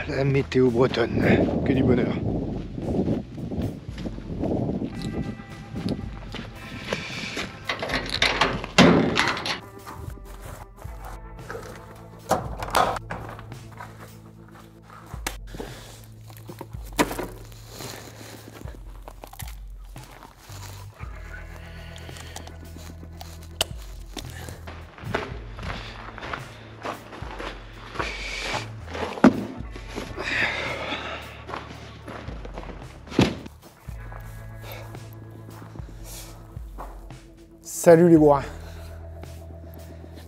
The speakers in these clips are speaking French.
La météo bretonne, que du bonheur. Salut les bourrins.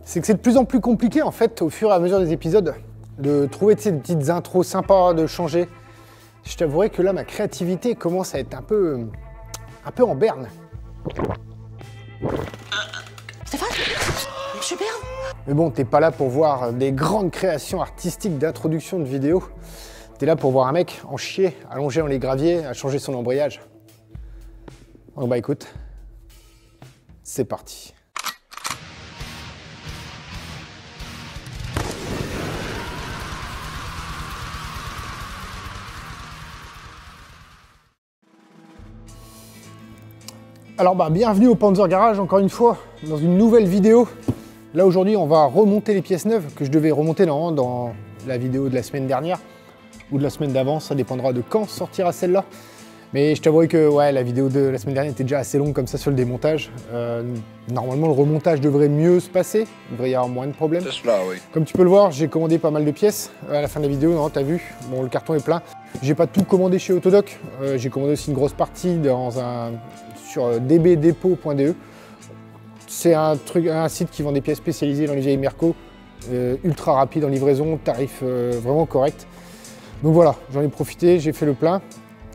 C'est que c'est de plus en plus compliqué en fait au fur et à mesure des épisodes de trouver des petites intros sympas, de changer. Je t'avouerai que là ma créativité commence à être un peu en berne. Stéphane, super. Mais bon, t'es pas là pour voir des grandes créations artistiques d'introduction de vidéos. T'es là pour voir un mec en chier, allongé dans les graviers, à changer son embrayage. Bon bah écoute. C'est parti. Alors bienvenue au Panzer Garage encore une fois dans une nouvelle vidéo. Là aujourd'hui on va remonter les pièces neuves que je devais remonter normalement dans la vidéo de la semaine dernière ou de la semaine d'avant, ça dépendra de quand sortira celle-là. Mais je t'avoue que ouais, la vidéo de la semaine dernière était déjà assez longue comme ça sur le démontage. Normalement, le remontage devrait mieux se passer. Il devrait y avoir moins de problèmes. Là, oui. Comme tu peux le voir, j'ai commandé pas mal de pièces à la fin de la vidéo. Non, t'as vu, bon, le carton est plein. J'ai pas tout commandé chez Autodoc. J'ai commandé aussi une grosse partie sur dbdepot.de. C'est un site qui vend des pièces spécialisées dans les vieilles Merco. Ultra rapide en livraison, tarif vraiment correct. Donc voilà, j'en ai profité, j'ai fait le plein.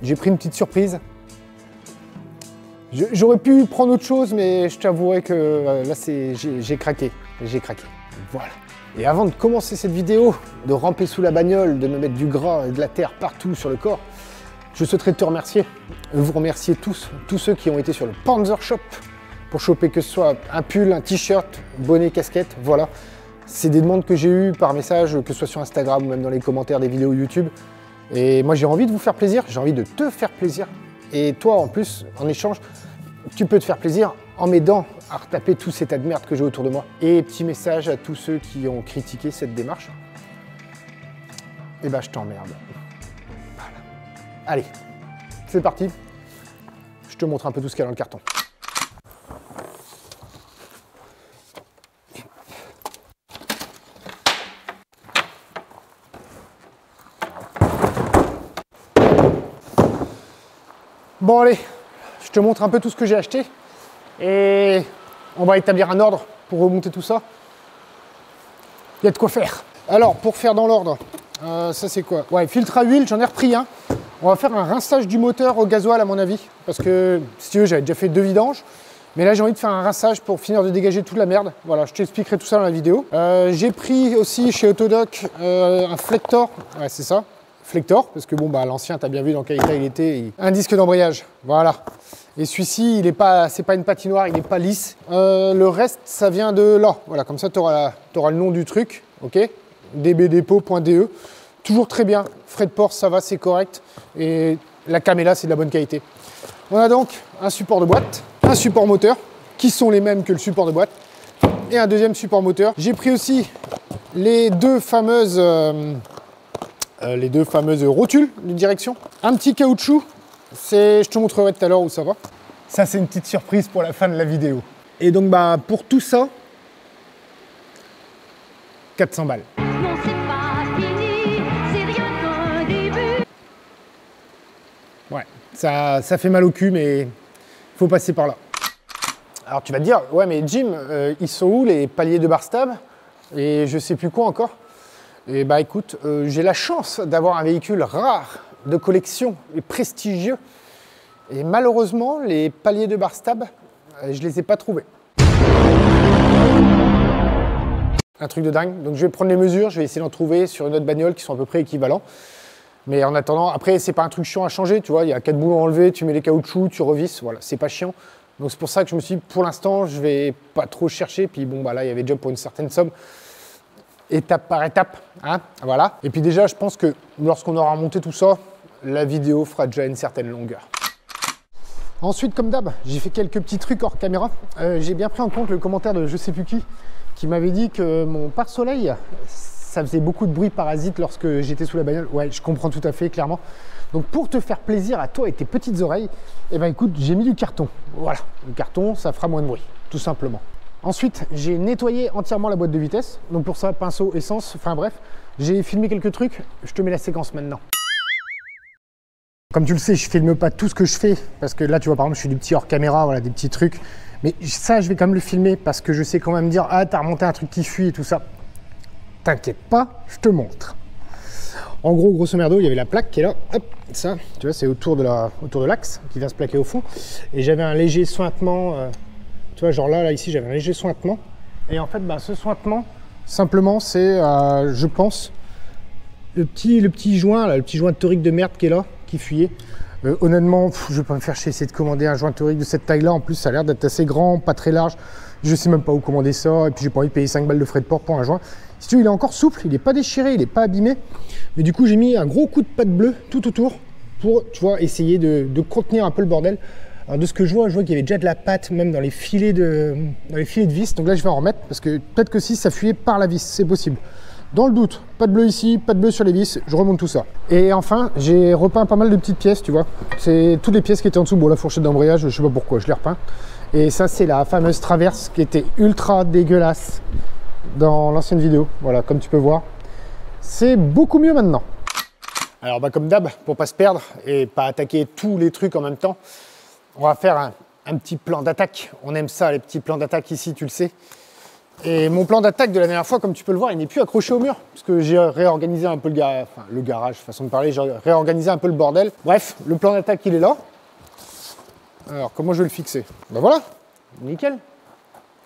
J'ai pris une petite surprise. J'aurais pu prendre autre chose, mais je t'avouerai que là, j'ai craqué. J'ai craqué. Voilà. Et avant de commencer cette vidéo, de ramper sous la bagnole, de me mettre du gras et de la terre partout sur le corps, je souhaiterais te remercier. Vous remercier tous ceux qui ont été sur le Panzer Shop pour choper que ce soit un pull, un t-shirt, bonnet, casquette, voilà. C'est des demandes que j'ai eues par message, que ce soit sur Instagram ou même dans les commentaires des vidéos YouTube. Et moi j'ai envie de vous faire plaisir, j'ai envie de te faire plaisir. Et toi en plus, en échange, tu peux te faire plaisir en m'aidant à retaper tous ces tas de merde que j'ai autour de moi. Et petit message à tous ceux qui ont critiqué cette démarche. Et bah je t'emmerde. Voilà. Allez, c'est parti. Je te montre un peu tout ce qu'il y a dans le carton. Bon allez, je te montre un peu tout ce que j'ai acheté et on va établir un ordre pour remonter tout ça. Il y a de quoi faire. Alors pour faire dans l'ordre, ça c'est quoi? Ouais, filtre à huile, j'en ai repris un. On va faire un rinçage du moteur au gasoil à mon avis. Parce que si tu veux, j'avais déjà fait 2 vidanges. Mais là j'ai envie de faire un rinçage pour finir de dégager toute la merde. Voilà, je t'expliquerai tout ça dans la vidéo. J'ai pris aussi chez Autodoc un Flector. Ouais c'est ça. Flector, parce que bon bah l'ancien, t'as bien vu dans quel état il était. Un disque d'embrayage, voilà. Et celui-ci, c'est pas une patinoire, il n'est pas lisse. Le reste, ça vient de là. Voilà, comme ça, tu auras le nom du truc, ok. dbdepot.de. Toujours très bien. Frais de port, ça va, c'est correct. Et la caméra, c'est de la bonne qualité. On a donc un support de boîte, un support moteur, qui sont les mêmes que le support de boîte, et un deuxième support moteur. J'ai pris aussi les deux fameuses rotules de direction. Un petit caoutchouc, je te montrerai tout à l'heure où ça va. Ça, c'est une petite surprise pour la fin de la vidéo. Et donc, bah, pour tout ça, 400 balles. Non, c'est pas fini, c'est rien qu'un début. Ouais, ça fait mal au cul, mais il faut passer par là. Alors, tu vas te dire, ouais, mais Jim, ils sont où les paliers de bar stab? et je sais plus quoi encore. Et bah écoute, j'ai la chance d'avoir un véhicule rare, de collection et prestigieux. Et malheureusement, les paliers de Barstab, je les ai pas trouvés. Un truc de dingue. Donc je vais prendre les mesures, je vais essayer d'en trouver sur une autre bagnole qui sont à peu près équivalents. Mais en attendant, après, c'est pas un truc chiant à changer, tu vois. Il y a 4 boulons à enlever, tu mets les caoutchoucs, tu revisses, voilà, c'est pas chiant. Donc c'est pour ça que je me suis dit, pour l'instant, je vais pas trop chercher. Puis bon, bah là, il y avait déjà pour une certaine somme. Étape par étape, hein, voilà. Et puis déjà, je pense que lorsqu'on aura monté tout ça, la vidéo fera déjà une certaine longueur. Ensuite, comme d'hab, j'ai fait quelques petits trucs hors caméra. J'ai bien pris en compte le commentaire de je sais plus qui m'avait dit que mon pare-soleil, ça faisait beaucoup de bruit parasite lorsque j'étais sous la bagnole. Ouais, je comprends tout à fait, clairement. Donc pour te faire plaisir à toi et tes petites oreilles, eh ben écoute, j'ai mis du carton. Voilà, le carton, ça fera moins de bruit, tout simplement. Ensuite, j'ai nettoyé entièrement la boîte de vitesse. Donc pour ça, pinceau, essence, enfin bref, j'ai filmé quelques trucs. Je te mets la séquence maintenant. Comme tu le sais, je filme pas tout ce que je fais, parce que là, tu vois, par exemple, je fais du petit hors caméra, voilà, des petits trucs. Mais ça, je vais quand même le filmer, parce que je sais quand même dire, ah, t'as remonté un truc qui fuit et tout ça. T'inquiète pas, je te montre. En gros, grosso merdo, il y avait la plaque qui est là, hop, ça, tu vois, c'est autour de l'axe qui vient se plaquer au fond. Et j'avais un léger sointement, tu vois, genre là, ici, j'avais un léger sointement. Et en fait, bah, ce sointement, simplement, c'est, je pense, le petit joint, là, le petit joint torique de merde qui est là, qui fuyait. Honnêtement, je vais pas me faire chier, essayer de commander un joint torique de cette taille-là. En plus, ça a l'air d'être assez grand, pas très large. Je sais même pas où commander ça. Et puis, j'ai pas envie de payer 5 balles de frais de port pour un joint. Si tu veux, il est encore souple, il n'est pas déchiré, il n'est pas abîmé. Mais du coup, j'ai mis un gros coup de pâte bleue tout autour pour, tu vois, essayer de contenir un peu le bordel. Alors, de ce que je vois qu'il y avait déjà de la pâte même dans les filets de vis. Donc là, je vais en remettre parce que peut-être que si ça fuyait par la vis, c'est possible. Dans le doute, pas de bleu ici, pas de bleu sur les vis, je remonte tout ça. Et enfin, j'ai repeint pas mal de petites pièces, tu vois. C'est toutes les pièces qui étaient en dessous. Bon, la fourchette d'embrayage, je sais pas pourquoi, je l'ai repeint. Et ça, c'est la fameuse traverse qui était ultra dégueulasse dans l'ancienne vidéo. Voilà, comme tu peux voir. C'est beaucoup mieux maintenant. Alors, bah, comme d'hab, pour pas se perdre et pas attaquer tous les trucs en même temps, on va faire un petit plan d'attaque. On aime ça, les petits plans d'attaque ici, tu le sais. Et mon plan d'attaque de la dernière fois, comme tu peux le voir, il n'est plus accroché au mur, parce que j'ai réorganisé un peu le garage, façon de parler, j'ai réorganisé un peu le bordel. Bref, le plan d'attaque, il est là. Alors, comment je vais le fixer? Ben voilà, nickel.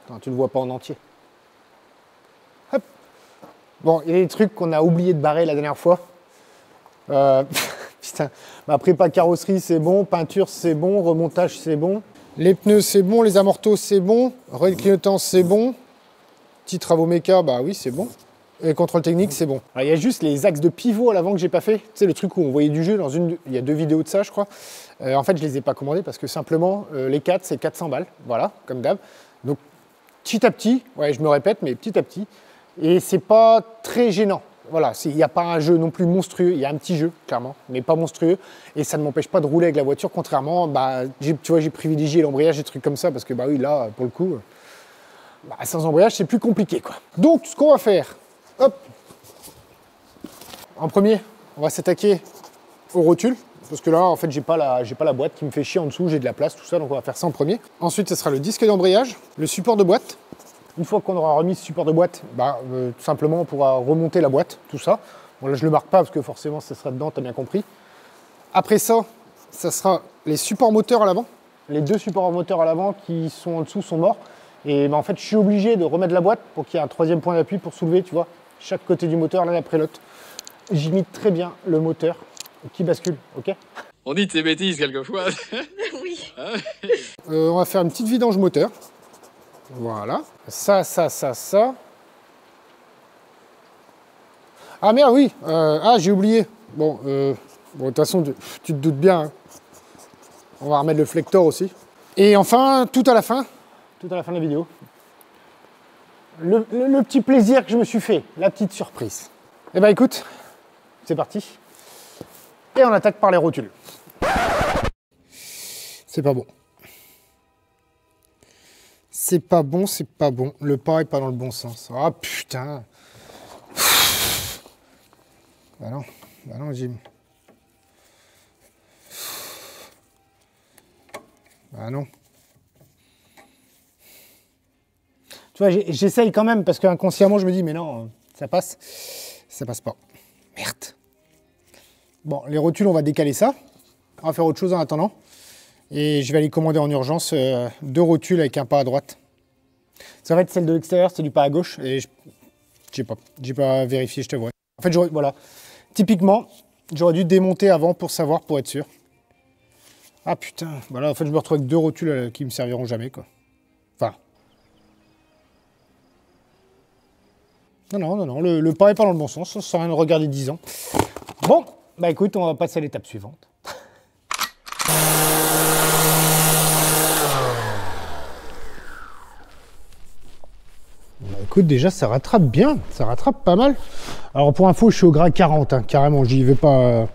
Attends, tu ne le vois pas en entier. Hop. Bon, il y a des trucs qu'on a oublié de barrer la dernière fois. Putain, ma prépa carrosserie, c'est bon, peinture, c'est bon, remontage, c'est bon. Les pneus, c'est bon, les amortos, c'est bon, relais de clignotant, c'est bon. Petits travaux méca, bah oui, c'est bon. Et contrôle technique, c'est bon. Alors, il y a juste les axes de pivot à l'avant que j'ai pas fait. Tu sais, le truc où on voyait du jeu il y a 2 vidéos de ça, je crois. En fait, je les ai pas commandés parce que simplement, les 4, c'est 400 balles. Voilà, comme d'hab. Donc, petit à petit, ouais, je me répète, mais petit à petit. Et c'est pas très gênant. Voilà, il n'y a pas un jeu non plus monstrueux. Il y a un petit jeu, clairement, mais pas monstrueux. Et ça ne m'empêche pas de rouler avec la voiture, contrairement, bah, tu vois, j'ai privilégié l'embrayage et des trucs comme ça parce que, bah oui, là, pour le coup. Bah, sans embrayage, c'est plus compliqué, quoi. Donc, ce qu'on va faire, hop, en premier, on va s'attaquer au rotule, parce que là, en fait, j'ai pas la boîte qui me fait chier en dessous, j'ai de la place, tout ça, donc on va faire ça en premier. Ensuite, ce sera le disque d'embrayage, le support de boîte. Une fois qu'on aura remis ce support de boîte, bah, tout simplement, on pourra remonter la boîte, tout ça. Bon, là, je le marque pas, parce que forcément, ça sera dedans, t'as bien compris. Après ça, ça sera les supports moteurs à l'avant. Les 2 supports moteurs à l'avant qui sont en dessous sont morts. Et bah, en fait, je suis obligé de remettre la boîte pour qu'il y ait un 3e point d'appui pour soulever, tu vois, chaque côté du moteur l'un après l'autre. J'imite très bien le moteur qui bascule, ok? On dit de ces bêtises quelquefois. Oui. On va faire une petite vidange moteur. Voilà. Ça. Ah merde, oui. J'ai oublié. Bon, de toute façon, tu te doutes bien. Hein. On va remettre le flector aussi. Et enfin, tout à la fin de la vidéo, le petit plaisir que je me suis fait, la petite surprise. Eh ben écoute, c'est parti. Et on attaque par les rotules. C'est pas bon. C'est pas bon, c'est pas bon. Le pas est pas dans le bon sens. Ah putain. Bah non Jim. Bah non. Tu vois, j'essaye quand même parce qu'inconsciemment, je me dis, mais non, ça passe. Ça passe pas. Merde. Bon, les rotules, on va décaler ça. On va faire autre chose en attendant. Et je vais aller commander en urgence 2 rotules avec un pas à droite. Ça va être celle de l'extérieur, c'est du pas à gauche. Et je sais pas. J'ai pas vérifié, je t'avoue. En fait, voilà. Typiquement, j'aurais dû démonter avant pour savoir, pour être sûr. Ah putain, voilà, en fait, je me retrouve avec 2 rotules qui me serviront jamais, quoi. Enfin. Non, le pas est pas dans le bon sens, sans rien regarder 10 ans. Bon, bah écoute, on va passer à l'étape suivante. Bah écoute, déjà, ça rattrape bien, ça rattrape pas mal. Alors, pour info, je suis au gras 40, hein, carrément, j'y vais pas...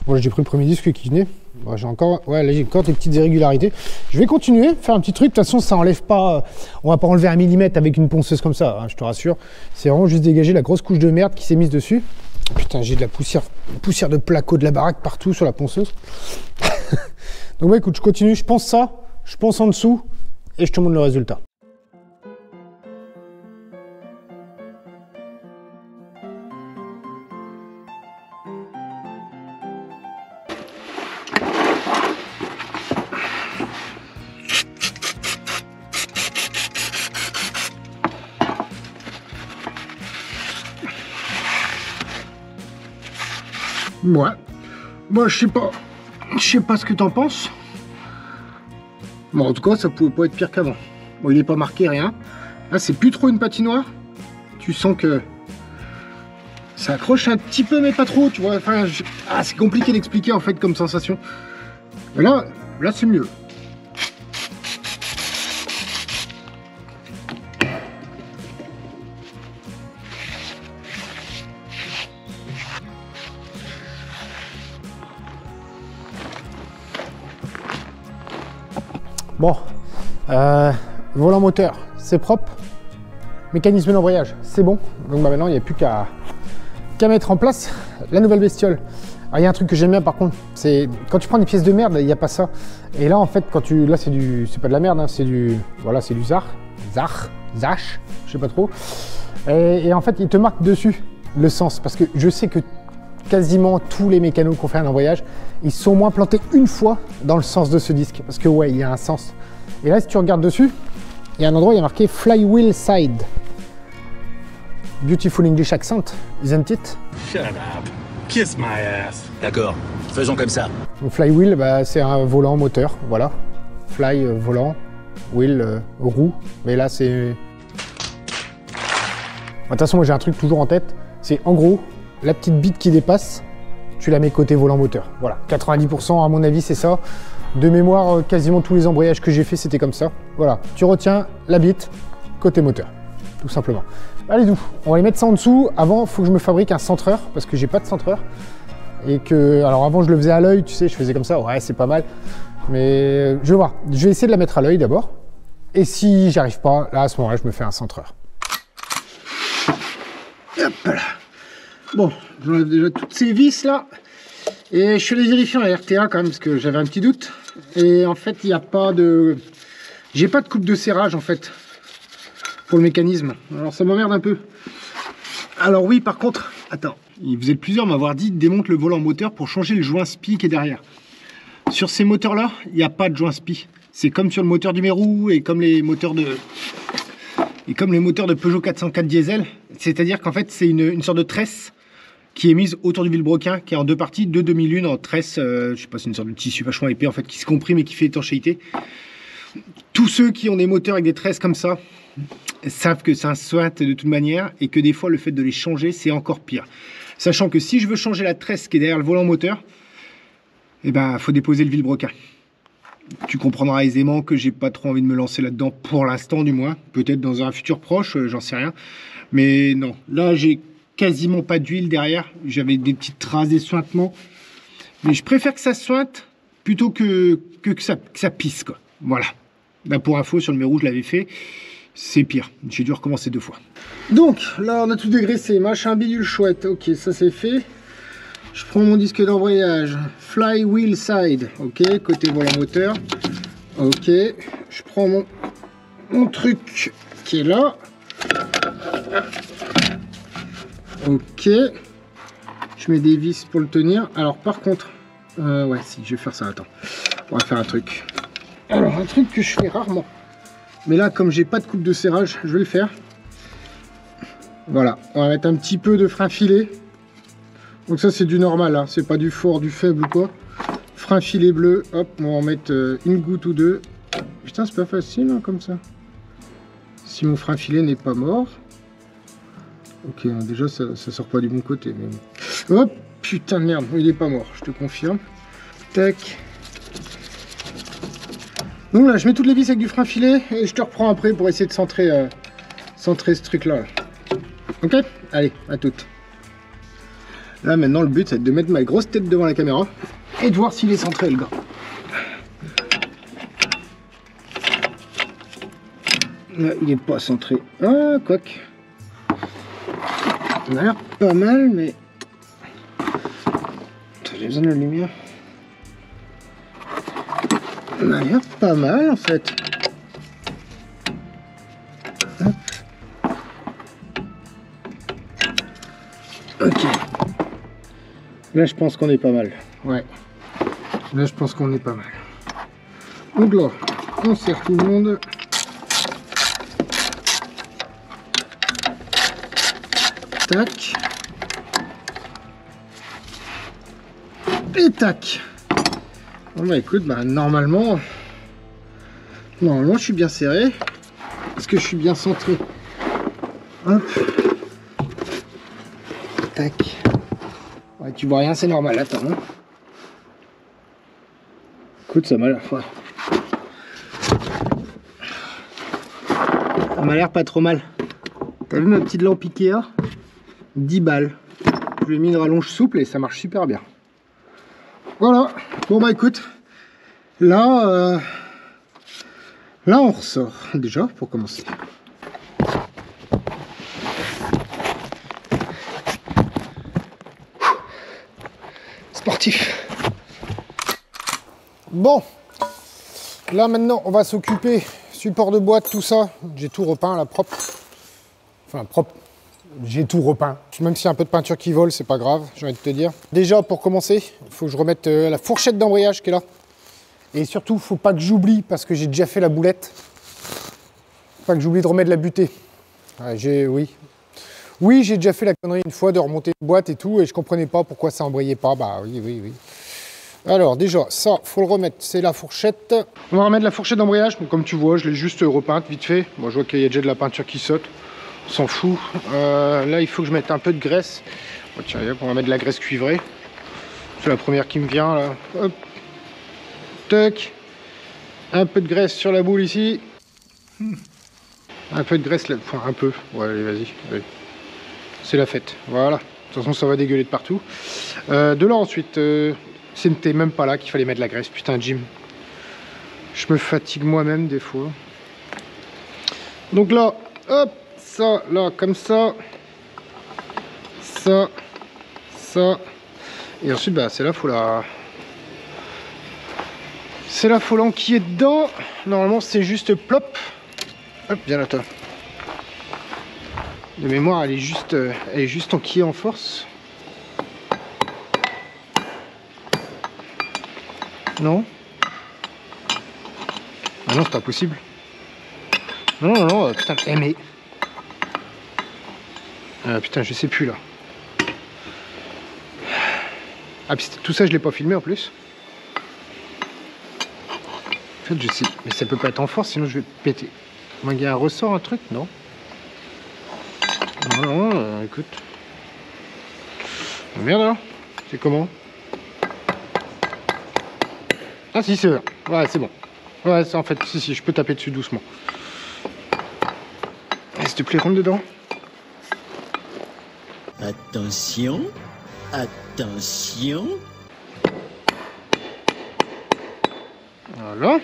Moi, j'ai pris le premier disque qui venait. Bon, j'ai encore des petites irrégularités. Je vais continuer, faire un petit truc. De toute façon, ça enlève pas. On va pas enlever 1 millimètre avec une ponceuse comme ça, hein, je te rassure. C'est vraiment juste dégager la grosse couche de merde qui s'est mise dessus. Putain, j'ai de la poussière de placo de la baraque partout sur la ponceuse. Donc, bah, écoute, je continue. Je pense ça, je pense en dessous et je te montre le résultat. Ouais. Moi, je sais pas ce que t'en penses. Bon, en tout cas, ça pouvait pas être pire qu'avant. Bon, il est pas marqué, rien. Là, c'est plus trop une patinoire. Tu sens que ça accroche un petit peu, mais pas trop, tu vois. Enfin, c'est compliqué d'expliquer, en fait, comme sensation. Mais là, c'est mieux. Bon, volant moteur, c'est propre. Mécanisme d'embrayage, c'est bon. Donc bah, maintenant, il n'y a plus qu'à mettre en place la nouvelle bestiole. Alors, il y a un truc que j'aime bien par contre, c'est quand tu prends des pièces de merde, il n'y a pas ça. Et là, en fait, là, c'est pas de la merde, hein, c'est du Zach, je sais pas trop. Et en fait, il te marque dessus le sens, parce que je sais que quasiment tous les mécanos qui ont fait un embrayage, ils sont au moins plantés une fois dans le sens de ce disque. Parce que ouais, il y a un sens. Et là, si tu regardes dessus, il y a un endroit, il y a marqué Flywheel Side. Beautiful English accent, isn't it? Shut up. Kiss my ass. D'accord, faisons comme ça. Donc flywheel, bah, c'est un volant moteur, voilà. Fly, volant, wheel, roue. Mais là, c'est... De toute façon, moi, j'ai un truc toujours en tête. C'est en gros... La petite bite qui dépasse, tu la mets côté volant moteur. Voilà, 90% à mon avis, c'est ça. De mémoire, quasiment tous les embrayages que j'ai fait, c'était comme ça. Voilà, tu retiens la bite côté moteur, tout simplement. Allez, d'où on va y mettre ça en dessous. Avant, il faut que je me fabrique un centreur, parce que j'ai pas de centreur. Et que, alors avant, je le faisais à l'œil, tu sais, je faisais comme ça. Ouais, c'est pas mal. Mais je vais voir. Je vais essayer de la mettre à l'œil d'abord. Et si j'y arrive pas, là, à ce moment-là, je me fais un centreur. Hop là. Bon, j'enlève déjà toutes ces vis là. Et je suis allé vérifier en RTA quand même parce que j'avais un petit doute. Et en fait, il n'y a pas de... J'ai pas de coupe de serrage en fait pour le mécanisme. Alors ça m'emmerde un peu. Alors oui, par contre, attends. Vous êtes plusieurs à m'avoir dit démonte le volant moteur pour changer le joint SPI qui est derrière. Sur ces moteurs là, il n'y a pas de joint SPI. C'est comme sur le moteur du Mérou et comme les moteurs de... Peugeot 404 diesel. C'est-à-dire qu'en fait, c'est une sorte de tresse qui est mise autour du vilebrequin, qui est en 2 parties, 2 demi-lunes en tresse, je sais pas, c'est une sorte de tissu vachement épais en fait, qui se comprime et qui fait étanchéité. Tous ceux qui ont des moteurs avec des tresses comme ça savent que c'est un swat de toute manière et que des fois le fait de les changer c'est encore pire. Sachant que si je veux changer la tresse qui est derrière le volant moteur, eh ben faut déposer le vilebrequin. Tu comprendras aisément que j'ai pas trop envie de me lancer là-dedans pour l'instant du moins. Peut-être dans un futur proche, j'en sais rien. Mais non, là j'ai quasiment pas d'huile derrière. J'avais des petites traces d'essointement. Mais je préfère que ça sointe plutôt que ça pisse, quoi. Voilà. Là, pour info, sur le Mérou, je l'avais fait. C'est pire. J'ai dû recommencer 2 fois. Donc, là, on a tout dégraissé. Machin bidule chouette. Ok, ça c'est fait. Je prends mon disque d'embrayage. Flywheel side. Ok, côté volant moteur. Ok. Je prends mon truc qui est là. Ok. Je mets des vis pour le tenir. Alors par contre, ouais, si, je vais faire ça. Attends, on va faire un truc. Alors un truc que je fais rarement. Mais là, comme j'ai pas de coupe de serrage, je vais le faire. Voilà, on va mettre un petit peu de frein filet. Donc ça c'est du normal, hein. C'est pas du fort, du faible ou quoi. Frein filet bleu, hop, on va en mettre une goutte ou deux. Putain, c'est pas facile hein, comme ça. Si mon frein filet n'est pas mort. Ok, déjà ça sort pas du bon côté. Mais... Hop, putain de merde, il est pas mort, je te confirme. Tac. Donc là, je mets toutes les vis avec du frein filet et je te reprends après pour essayer de centrer ce truc là. Ok, allez, à toutes. Là maintenant le but c'est de mettre ma grosse tête devant la caméra et de voir s'il est centré le gars. Là il est pas centré. Ah quoique. Il a l'air pas mal mais... J'ai besoin de la lumière. Il a l'air pas mal en fait. Hop. Ok. Là, je pense qu'on est pas mal. Ouais. Là, je pense qu'on est pas mal. Donc là, on serre tout le monde. Tac. Et tac. Bon bah écoute, bah normalement je suis bien serré. Est-ce que je suis bien centré? Hop. Tac. Ouais, tu vois rien, c'est normal. Attends. Hein. Écoute, ça m'a l'air. Ouais. Ça m'a l'air pas trop mal. T'as vu ma petite lampe Ikea? 10 balles. Je lui ai mis une rallonge souple et ça marche super bien. Voilà. Bon bah écoute. Là, on ressort. Déjà, pour commencer. Sportif. Bon, là maintenant on va s'occuper support de boîte, tout ça. J'ai tout repeint là, propre. Enfin propre. J'ai tout repeint. Même s'il y a un peu de peinture qui vole, c'est pas grave, j'ai envie de te dire. Déjà pour commencer, il faut que je remette la fourchette d'embrayage qui est là. Et surtout, faut pas que j'oublie parce que j'ai déjà fait la boulette. Pas que j'oublie de remettre la butée. Oui, j'ai déjà fait la connerie une fois de remonter une boîte et tout, et je comprenais pas pourquoi ça embrayait pas. Bah oui. Alors déjà, ça, faut le remettre, c'est la fourchette. On va remettre la fourchette d'embrayage, donc comme tu vois, je l'ai juste repeinte vite fait. Moi, je vois qu'il y a déjà de la peinture qui saute, on s'en fout. Là, il faut que je mette un peu de graisse. Oh, tiens, on va mettre de la graisse cuivrée. C'est la première qui me vient, là. Hop. Tac. Un peu de graisse sur la boule ici. Un peu de graisse là, enfin un peu. Ouais, allez, vas-y. C'est la fête. Voilà. De toute façon, ça va dégueuler de partout. De là ensuite, c'était même pas là qu'il fallait mettre de la graisse. Putain, Jim. Je me fatigue moi-même des fois. Donc là, hop, ça, là, comme ça. Ça. Et ensuite, bah, c'est là, faut la... C'est la faut l'enquiller dedans. Normalement, c'est juste plop. Hop, viens là, toi. De mémoire, elle est juste enquillée en force. Non? Ah non, c'est pas possible. Non, putain, mais... putain, je sais plus, là. Ah, puis tout ça, je l'ai pas filmé, en plus. En fait, je sais, mais ça peut pas être en force, sinon je vais péter. Il y a un ressort, un truc, non? Non, écoute. Merde, alors. C'est comment? Ah si, c'est vrai. Ouais, c'est bon. Ouais, c'est en fait, si, je peux taper dessus doucement. S'il te plaît, rentre dedans. Attention. Voilà.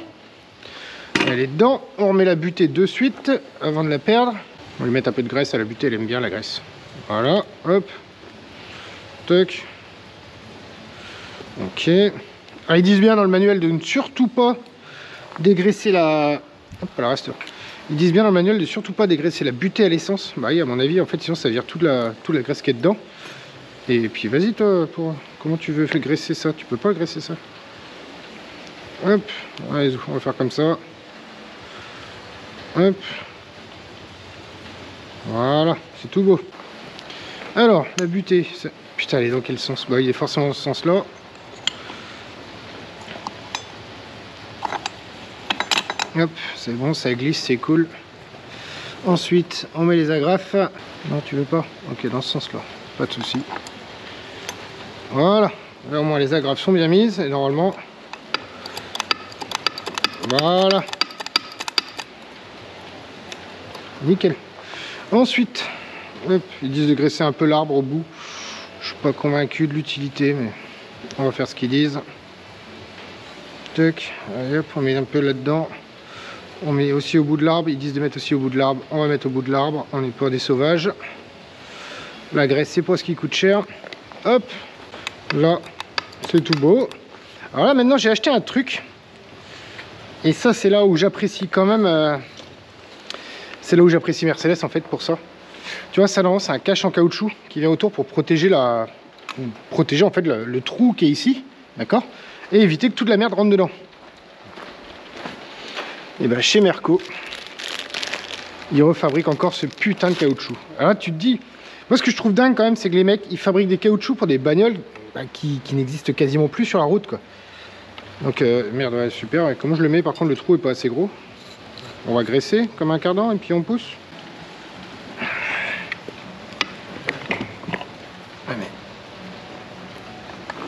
Elle est dedans. On remet la butée de suite avant de la perdre. On va lui mettre un peu de graisse à la butée, elle aime bien la graisse. Voilà, hop. Toc. Ok. Alors, ils disent bien dans le manuel de ne surtout pas dégraisser la... Hop, elle reste là. Ils disent bien dans le manuel de surtout pas dégraisser la butée à l'essence. Bah oui, à mon avis, en fait, sinon ça vire toute la graisse qui est dedans. Et puis vas-y toi, comment tu veux graisser ça? Tu peux pas graisser ça. Hop, allez, on va faire comme ça. Hop. Voilà, c'est tout beau. Alors, la butée, ça... putain, elle est dans quel sens? Bah, il est forcément dans ce sens-là. Hop, c'est bon, ça glisse, c'est cool. Ensuite, on met les agrafes. Non, tu veux pas? Ok, dans ce sens-là, pas de souci. Voilà, là au moins les agrafes sont bien mises et normalement, voilà, nickel. Ensuite, hop, ils disent de graisser un peu l'arbre au bout. Je suis pas convaincu de l'utilité, mais on va faire ce qu'ils disent. Tac, allez, hop, on met un peu là-dedans. On met aussi au bout de l'arbre. Ils disent de mettre aussi au bout de l'arbre. On va mettre au bout de l'arbre. On n'est pas des sauvages. La graisse, c'est pas ce qui coûte cher. Hop. Là, c'est tout beau. Alors là, maintenant, j'ai acheté un truc. Et ça, c'est là où j'apprécie quand même... c'est là où j'apprécie Mercedes, en fait, pour ça. Tu vois, ça, là, c'est un cache en caoutchouc qui vient autour pour protéger la... protéger, en fait, le trou qui est ici. D'accord? Et éviter que toute la merde rentre dedans. Et ben, chez Merco, ils refabriquent encore ce putain de caoutchouc. Alors là, tu te dis... Moi, ce que je trouve dingue, quand même, c'est que les mecs, ils fabriquent des caoutchoucs pour des bagnoles qui n'existe quasiment plus sur la route, quoi. Donc merde, ouais, super. Et comment je le mets? Par contre, le trou est pas assez gros. On va graisser comme un cardan et puis on pousse. Ouais, mais...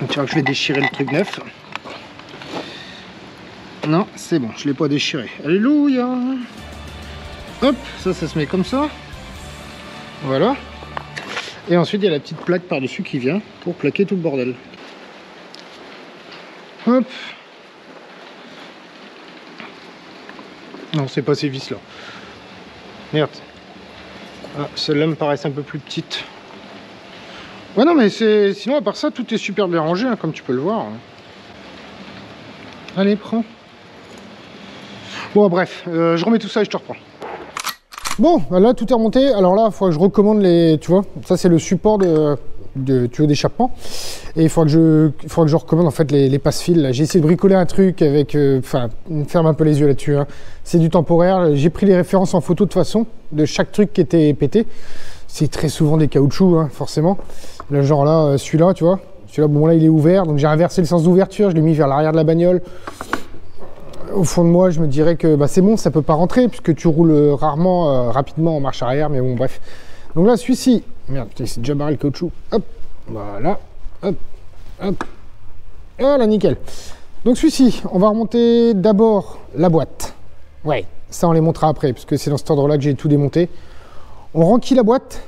tiens, je vais déchirer le truc neuf. Non, c'est bon, je l'ai pas déchiré. Alléluia. Hop, ça se met comme ça. Voilà. Et ensuite, il y a la petite plaque par-dessus qui vient pour plaquer tout le bordel. Hop. Non, c'est pas ces vis-là. Merde. Ah, celle-là me paraissent un peu plus petite. Ouais, non, mais c'est... sinon, à part ça, tout est super bien rangé, hein, comme tu peux le voir. Allez, prends. Bon, bref, je remets tout ça et je te reprends. Bon, là tout est remonté. Alors là, il faut que je recommande les... Tu vois, ça c'est le support de tuyau d'échappement. Et il faudra que je recommande en fait les passe-fils. J'ai essayé de bricoler un truc avec... Enfin, ferme un peu les yeux là-dessus. Hein. C'est du temporaire. J'ai pris les références en photo de toute façon de chaque truc qui était pété. C'est très souvent des caoutchoucs, hein, forcément. Là, genre là, celui-là, tu vois. Celui-là, bon là, il est ouvert. Donc j'ai inversé le sens d'ouverture. Je l'ai mis vers l'arrière de la bagnole. Au fond de moi, je me dirais que bah, c'est bon, ça peut pas rentrer puisque tu roules rarement, rapidement en marche arrière, mais bon, bref. Donc là, celui-ci, merde, putain, c'est déjà barré le caoutchouc. Hop, voilà, hop, hop, voilà, nickel. Donc celui-ci, on va remonter d'abord la boîte. Ouais, ça on les montrera après, puisque c'est dans cet ordre-là que j'ai tout démonté. On renquille la boîte,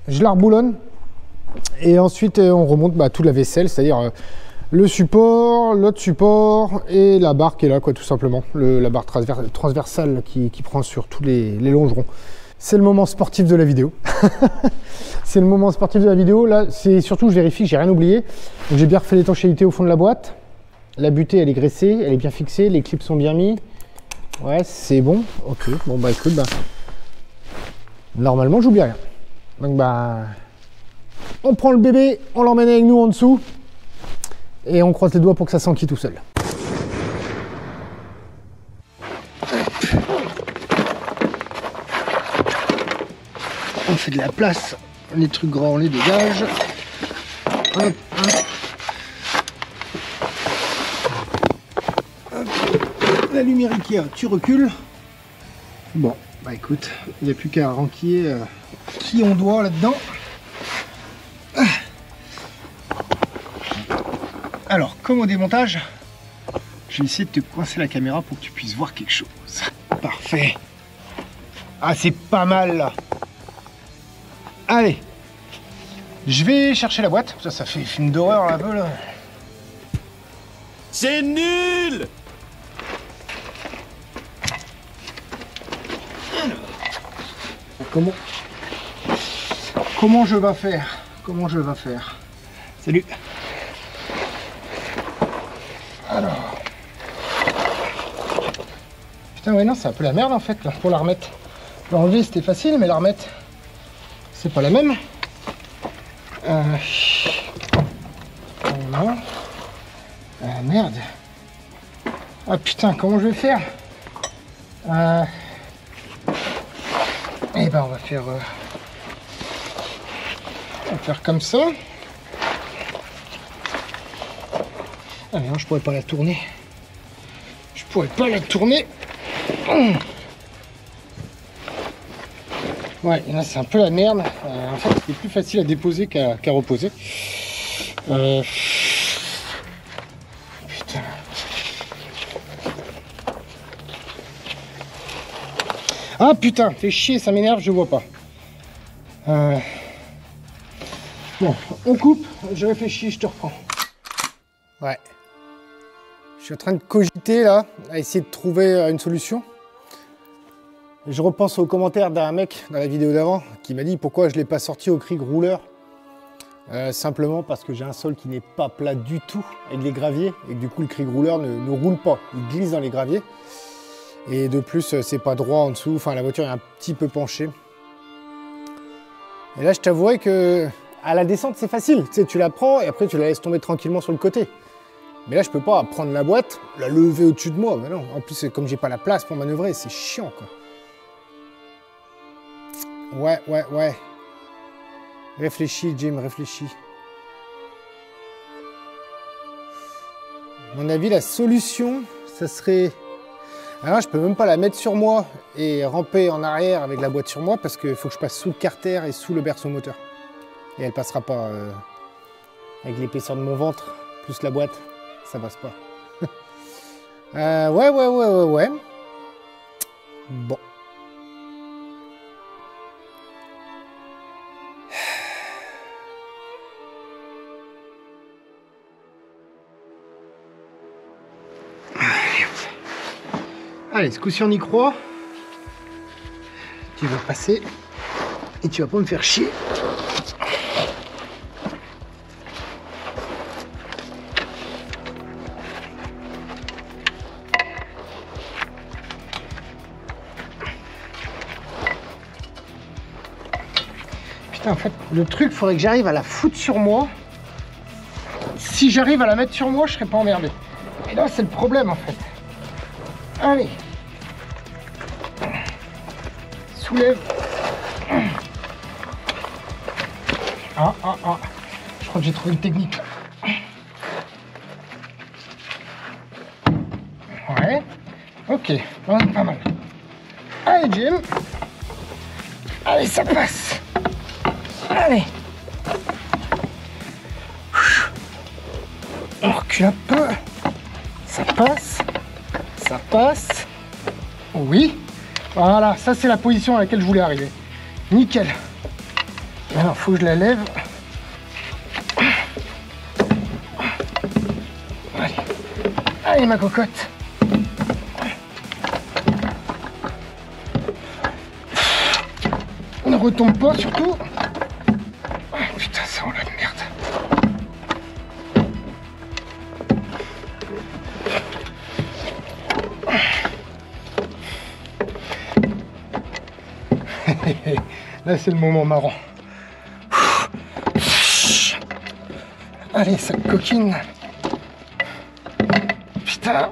je la reboulonne, et ensuite on remonte bah, toute la vaisselle, c'est-à-dire le support, l'autre support et la barre qui est là, quoi, tout simplement. La barre transversale qui prend sur tous les longerons. C'est le moment sportif de la vidéo. C'est le moment sportif de la vidéo. Là, c'est surtout, je vérifie que j'ai rien oublié. Donc, j'ai bien refait l'étanchéité au fond de la boîte. La butée, elle est graissée, elle est bien fixée. Les clips sont bien mis. Ouais, c'est bon. Ok, bon, bah écoute, bah, normalement, j'oublie rien. Donc, bah, on prend le bébé, on l'emmène avec nous en dessous. Et on croise les doigts pour que ça s'enquille tout seul. On fait de la place, les trucs grands on les dégage. Hop, hop. Hop. La lumière Ikea, tu recules. Bon, bah écoute, il n'y a plus qu'à renquiller qui on doit là-dedans. Alors, comme au démontage, je vais essayer de te coincer la caméra pour que tu puisses voir quelque chose. Parfait. Ah, c'est pas mal là. Allez. Je vais chercher la boîte. Ça fait film d'horreur un peu là. C'est nul! Comment je vais faire? Comment je vais faire? Salut. Alors. Putain, ouais, non, c'est un peu la merde en fait, là, pour la remettre. L'enlever, c'était facile, mais la remettre, c'est pas la même. Voilà. Ah, merde. Ah putain, comment je vais faire? Eh ben, on va faire comme ça. Ah mais non, je pourrais pas la tourner. Je pourrais pas la tourner. Ouais, là c'est un peu la merde. En fait, c'est plus facile à déposer qu'à reposer. Putain. Ah putain, fais chier, ça m'énerve, je vois pas. Bon, on coupe, je réfléchis, je te reprends. Ouais. Je suis en train de cogiter là, à essayer de trouver une solution. Je repense aux commentaires d'un mec dans la vidéo d'avant qui m'a dit pourquoi je ne l'ai pas sorti au Krieg rouleur. Simplement parce que j'ai un sol qui n'est pas plat du tout avec les graviers et que du coup le Krieg rouleur ne roule pas, il glisse dans les graviers. Et de plus c'est pas droit en dessous, enfin la voiture est un petit peu penchée. Et là je t'avouerai que à la descente c'est facile, tu sais, tu la prends et après tu la laisses tomber tranquillement sur le côté. Mais là je peux pas prendre la boîte, la lever au-dessus de moi, mais non. En plus comme j'ai pas la place pour manœuvrer, c'est chiant quoi. Ouais. Réfléchis, Jim, réfléchis. À mon avis, la solution, ça serait... Alors, je peux même pas la mettre sur moi et ramper en arrière avec la boîte sur moi parce qu'il faut que je passe sous le carter et sous le berceau moteur. Et elle passera pas avec l'épaisseur de mon ventre, plus la boîte, ça passe pas. Ouais. Bon. Allez, ce coup-ci on y croit. Tu vas passer et tu vas pas me faire chier. Putain, en fait, le truc, faudrait que j'arrive à la foutre sur moi. Si j'arrive à la mettre sur moi, je serais pas emmerdé. Et là, c'est le problème en fait. Allez. Soulève. Ah. Je crois que j'ai trouvé une technique. Ouais. Ok. Bon, pas mal. Allez, Jim. Allez, ça passe. Allez. On recule un peu. Ça passe. Ça passe. Oui. Voilà, ça c'est la position à laquelle je voulais arriver. Nickel. Alors, faut que je la lève. Allez. Allez, ma cocotte. Ne retombe pas surtout. Oh, putain, ça enlève de merde. Là, c'est le moment marrant. Allez, ça coquine. Putain.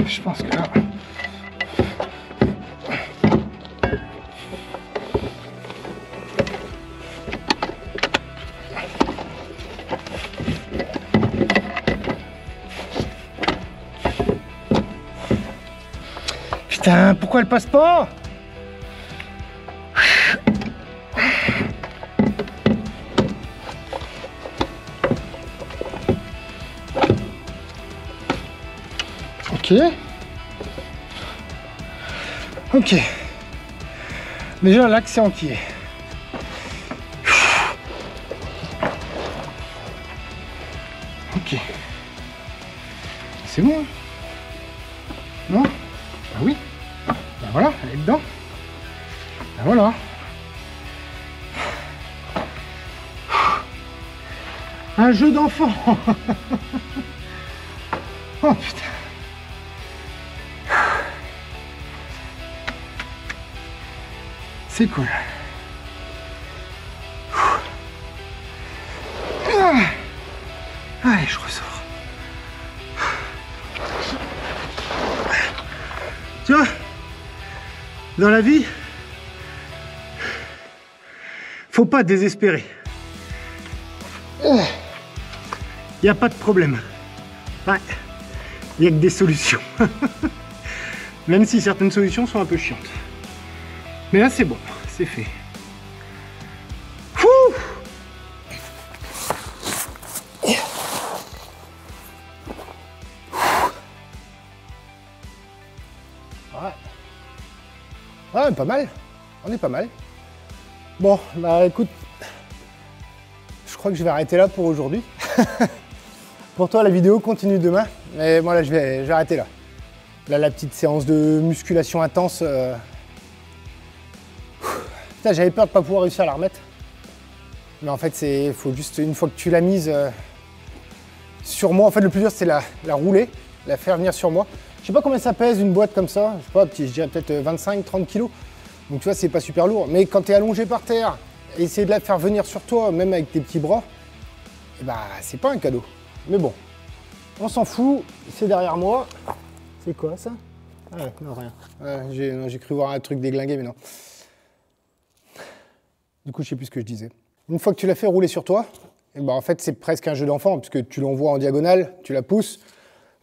Je pense que là... Putain, pourquoi elle passe pas? Ok. Déjà l'axe est entier. Ok. C'est bon? Non? Bah oui. Bah voilà, elle est dedans. Bah voilà. Un jeu d'enfant. Oh putain. C'est cool. Allez, je ressors. Tu vois, dans la vie, faut pas désespérer. Il n'y a pas de problème. Ouais, il n'y a que des solutions. Même si certaines solutions sont un peu chiantes. Mais là, c'est bon, c'est fait. Ouh. Ouais, pas mal. On est pas mal. Bon, bah écoute, je crois que je vais arrêter là pour aujourd'hui. Pour toi, la vidéo continue demain. Mais moi, là, je vais arrêter là. Là, la petite séance de musculation intense. Putain, j'avais peur de ne pas pouvoir réussir à la remettre. Mais en fait, il faut juste, une fois que tu l'as mise sur moi, en fait, le plus dur, c'est la rouler, la faire venir sur moi. Je sais pas combien ça pèse une boîte comme ça. Je sais pas, je dirais peut-être 25-30 kg. Donc tu vois, c'est pas super lourd. Mais quand tu es allongé par terre, essayer de la faire venir sur toi, même avec tes petits bras, et bah, c'est pas un cadeau. Mais bon, on s'en fout, c'est derrière moi. C'est quoi ça? Ah non, rien. J'ai cru voir un truc déglingué, mais non. Du coup, je sais plus ce que je disais. Une fois que tu l'as fait rouler sur toi, et bah, en fait, c'est presque un jeu d'enfant, puisque tu l'envoies en diagonale, tu la pousses.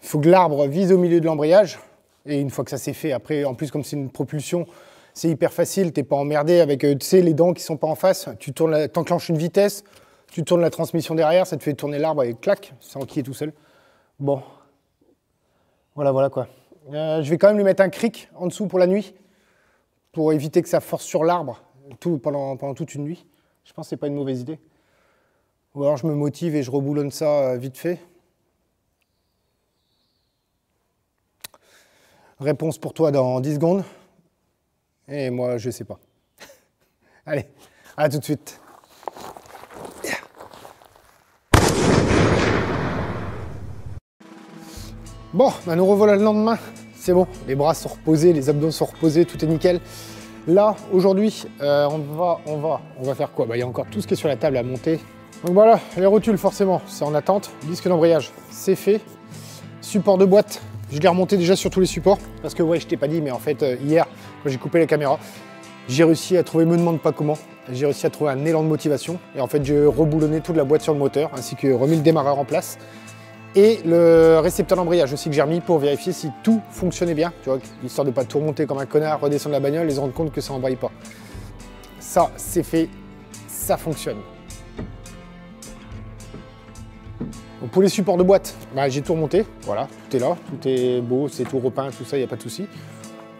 Il faut que l'arbre vise au milieu de l'embrayage. Et une fois que ça c'est fait, après, en plus, comme c'est une propulsion, c'est hyper facile. Tu n'es pas emmerdé avec tu sais, les dents qui sont pas en face. Tu enclenches une vitesse, tu tournes la transmission derrière, ça te fait tourner l'arbre et clac, ça enquille tout seul. Bon, voilà quoi. Je vais quand même lui mettre un cric en dessous pour la nuit, pour éviter que ça force sur l'arbre pendant toute une nuit. Je pense que c'est pas une mauvaise idée. Ou alors je me motive et je reboulonne ça vite fait. Réponse pour toi dans 10 secondes. Et moi, je sais pas. Allez, à tout de suite. Bon, bah nous revoilà le lendemain. C'est bon, les bras sont reposés, les abdos sont reposés, tout est nickel. Là, aujourd'hui, on va faire quoi? Bah, il y a encore tout ce qui est sur la table à monter. Donc voilà, les rotules, forcément, c'est en attente. Disque d'embrayage, c'est fait. Support de boîte. Je l'ai remonté déjà sur tous les supports, parce que ouais, je t'ai pas dit, mais en fait, hier, quand j'ai coupé la caméra, j'ai réussi à trouver, me demande pas comment, j'ai réussi à trouver un élan de motivation. Et en fait, j'ai reboulonné toute la boîte sur le moteur, ainsi que remis le démarreur en place. Et le récepteur d'embrayage aussi que j'ai remis pour vérifier si tout fonctionnait bien, tu vois, histoire de pas tout remonter comme un connard, redescendre la bagnole et se rendre compte que ça n'embraye pas. Ça, c'est fait, ça fonctionne. Donc pour les supports de boîte, bah, j'ai tout remonté, voilà, tout est là, tout est beau, c'est tout repeint, tout ça, il n'y a pas de souci.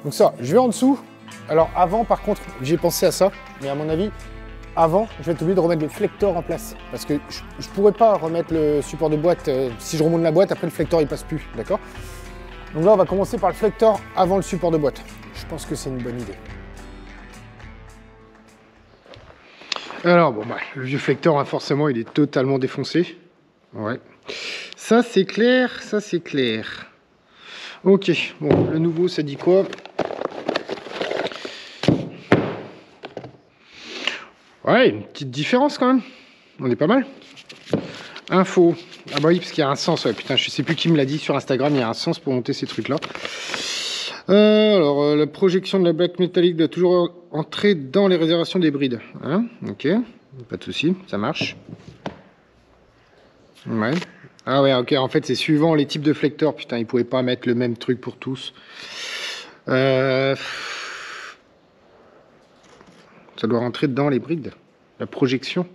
Donc ça, je vais en dessous. Alors avant, par contre, j'ai pensé à ça, mais à mon avis, avant, je vais être obligé de remettre le flector en place. Parce que je ne pourrais pas remettre le support de boîte, si je remonte la boîte, après le flector il passe plus, d'accord? Donc là, on va commencer par le flector avant le support de boîte. Je pense que c'est une bonne idée. Alors bon, bah, le vieux flector, hein, forcément, il est totalement défoncé. Ouais, ça c'est clair, ça c'est clair. Ok, bon, le nouveau ça dit quoi? Ouais, une petite différence quand même. On est pas mal. Info. Ah bah oui, parce qu'il y a un sens. Ouais, putain, je sais plus qui me l'a dit sur Instagram, il y a un sens pour monter ces trucs-là. Alors, la projection de la plaque métallique doit toujours entrer dans les réservations des brides. Hein, ok, pas de souci, ça marche. Ouais. Ah ouais, ok, en fait c'est suivant les types de flecteurs. Putain, ils pouvaient pas mettre le même truc pour tous. Ça doit rentrer dans les brides. La projection.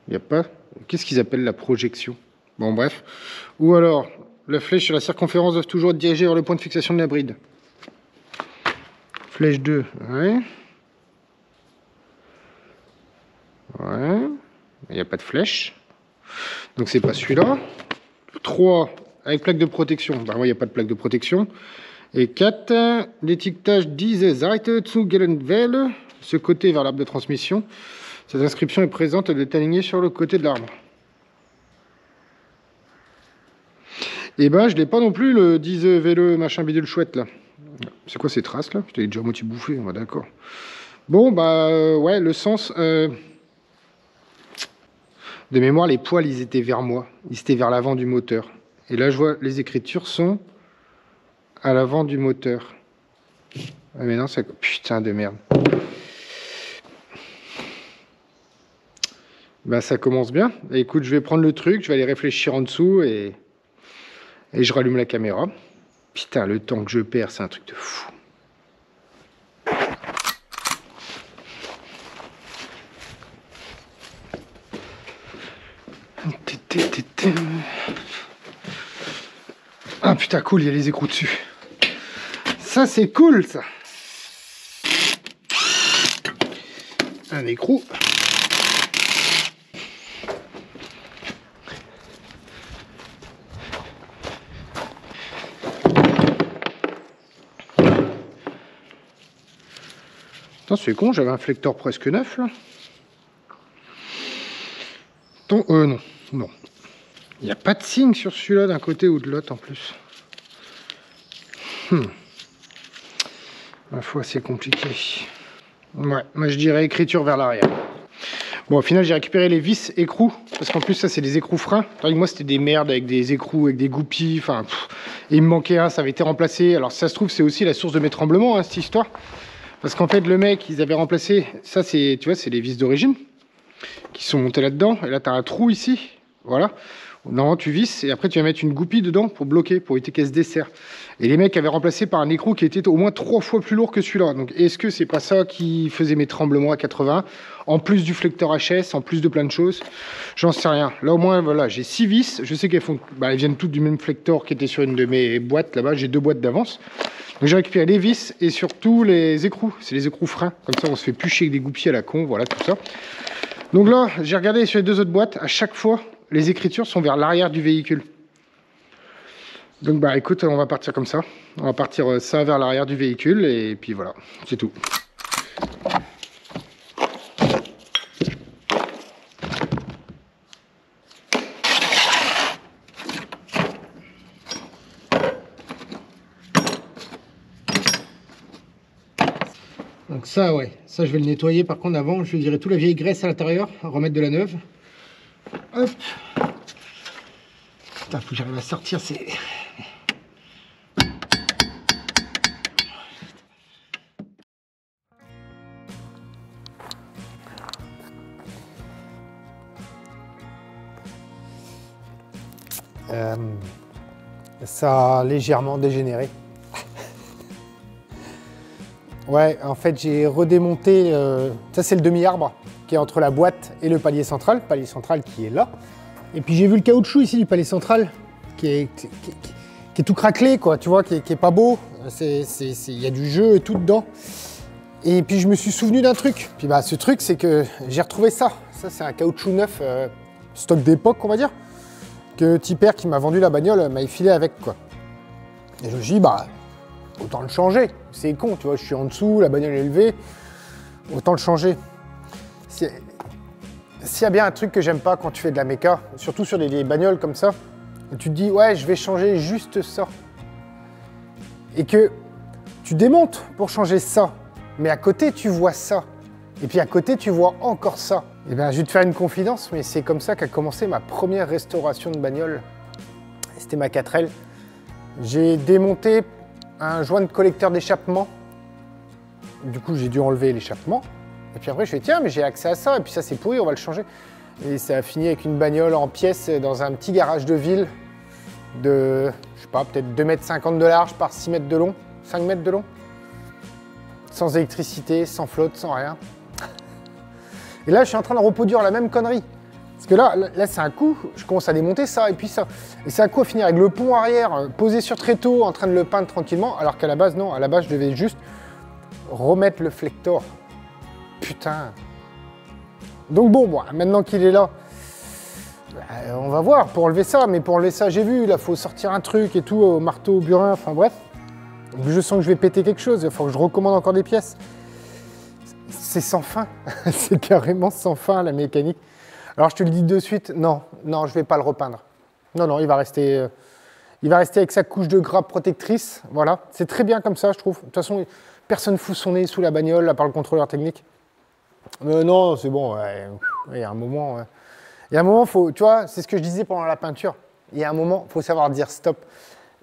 Il n'y a pas... Qu'est-ce qu'ils appellent la projection? Bon, bref. Ou alors, la flèche et la circonférence doivent toujours être dirigées vers le point de fixation de la bride. Flèche 2, ouais. Ouais. Il n'y a pas de flèche. Donc c'est pas celui-là. 3, avec plaque de protection. Bah, il n'y a pas de plaque de protection. Et 4, l'étiquetage Diese Seite zu Gelenwelle, ce côté vers l'arbre de transmission. Cette inscription est présente, elle est alignée sur le côté de l'arbre. Et ben, je l'ai pas non plus, le Diese Welle machin bidule chouette là. C'est quoi ces traces là? Putain, il est déjà à moitié bouffé, on va d'accord. Bon, bah ouais, le sens... De mémoire, les poils, ils étaient vers moi. Ils étaient vers l'avant du moteur. Et là, je vois, les écritures sont à l'avant du moteur. Ah, mais non, ça... Putain de merde. Bah, ça commence bien. Et écoute, je vais prendre le truc, je vais aller réfléchir en dessous et je rallume la caméra. Putain, le temps que je perds, c'est un truc de fou. Ah putain, cool, il y a les écrous dessus. Ça, c'est cool, ça. Un écrou. Putain, c'est con, j'avais un flecteur presque neuf, là. Non, non. Il n'y a pas de signe sur celui-là d'un côté ou de l'autre en plus. Ma foi, c'est compliqué. Ouais, moi je dirais écriture vers l'arrière. Bon, au final, j'ai récupéré les vis écrous, parce qu'en plus, ça, c'est des écrous freins. Tandis que moi, c'était des merdes avec des écrous, avec des goupilles, enfin... Et il me manquait un, ça avait été remplacé. Alors, si ça se trouve, c'est aussi la source de mes tremblements, hein, cette histoire. Parce qu'en fait, le mec, ils avaient remplacé... Ça, c'est, tu vois, c'est les vis d'origine qui sont montées là-dedans. Et là, tu as un trou ici, voilà. Normalement, tu visses et après, tu vas mettre une goupille dedans pour bloquer, pour éviter qu'elle se desserre. Et les mecs avaient remplacé par un écrou qui était au moins 3 fois plus lourd que celui-là. Donc, est-ce que c'est pas ça qui faisait mes tremblements à 80, en plus du flecteur HS, en plus de plein de choses? J'en sais rien. Là, au moins, voilà, j'ai 6 vis. Je sais qu'elles font, elles viennent toutes du même flecteur qui était sur une de mes boîtes là-bas. J'ai 2 boîtes d'avance. Donc, j'ai récupéré les vis et surtout les écrous. C'est les écrous freins. Comme ça, on se fait plus chier avec des goupilles à la con. Voilà, tout ça. Donc là, j'ai regardé sur les 2 autres boîtes. À chaque fois, les écritures sont vers l'arrière du véhicule. Donc bah écoute, on va partir comme ça. On va partir ça vers l'arrière du véhicule et puis voilà, c'est tout. Donc ça ouais, ça je vais le nettoyer par contre avant, je vais virer toute la vieille graisse à l'intérieur, remettre de la neuve. Hop. Putain, faut que j'arrive à sortir ces... Ça a légèrement dégénéré. Ouais, en fait, j'ai redémonté... ça, c'est le demi-arbre qui est entre la boîte et le palier central qui est là. Et puis, j'ai vu le caoutchouc ici du palier central qui est tout craquelé, quoi, tu vois, qui est pas beau. Il y a du jeu et tout dedans. Et puis, je me suis souvenu d'un truc. Puis, bah, ce truc, c'est que j'ai retrouvé ça. Ça, c'est un caoutchouc neuf, stock d'époque, on va dire, que Tipper qui m'a vendu la bagnole m'a effilé avec, quoi. Et je me suis dit, bah, autant le changer. C'est con, tu vois, je suis en dessous, la bagnole est élevée, autant le changer. S'il y a bien un truc que j'aime pas quand tu fais de la méca, surtout sur des vieilles bagnoles comme ça, et tu te dis, ouais, je vais changer juste ça. Et que tu démontes pour changer ça, mais à côté, tu vois ça. Et puis à côté, tu vois encore ça. Et bien, je vais te faire une confidence, mais c'est comme ça qu'a commencé ma première restauration de bagnole. C'était ma 4L. J'ai démonté un joint de collecteur d'échappement. Du coup, j'ai dû enlever l'échappement. Et puis après, je fais, tiens, mais j'ai accès à ça. Et puis ça, c'est pourri, on va le changer. Et ça a fini avec une bagnole en pièces dans un petit garage de ville de, je sais pas, peut-être 2,50 m de large par 6 mètres de long, 5 mètres de long. Sans électricité, sans flotte, sans rien. Et là, je suis en train de reproduire la même connerie. Parce que là c'est un coup, je commence à démonter ça et puis ça. Et c'est un coup à finir avec le pont arrière posé sur tréteau, en train de le peindre tranquillement, alors qu'à la base, non. À la base, je devais juste remettre le flector. Putain. Donc bon, maintenant qu'il est là, on va voir pour enlever ça. Mais pour enlever ça, j'ai vu, là, il faut sortir un truc et tout, au marteau, au burin, enfin bref. Donc, je sens que je vais péter quelque chose, il faut que je recommande encore des pièces. C'est sans fin, c'est carrément sans fin la mécanique. Alors je te le dis de suite, non, je vais pas le repeindre. Non, il va rester avec sa couche de grappe protectrice, voilà. C'est très bien comme ça, je trouve. De toute façon, Personne fout son nez sous la bagnole, à part le contrôleur technique. Non, c'est bon, il y a un moment... Il y a un moment, faut, tu vois, c'est ce que je disais pendant la peinture. Il y a un moment, il faut savoir dire stop.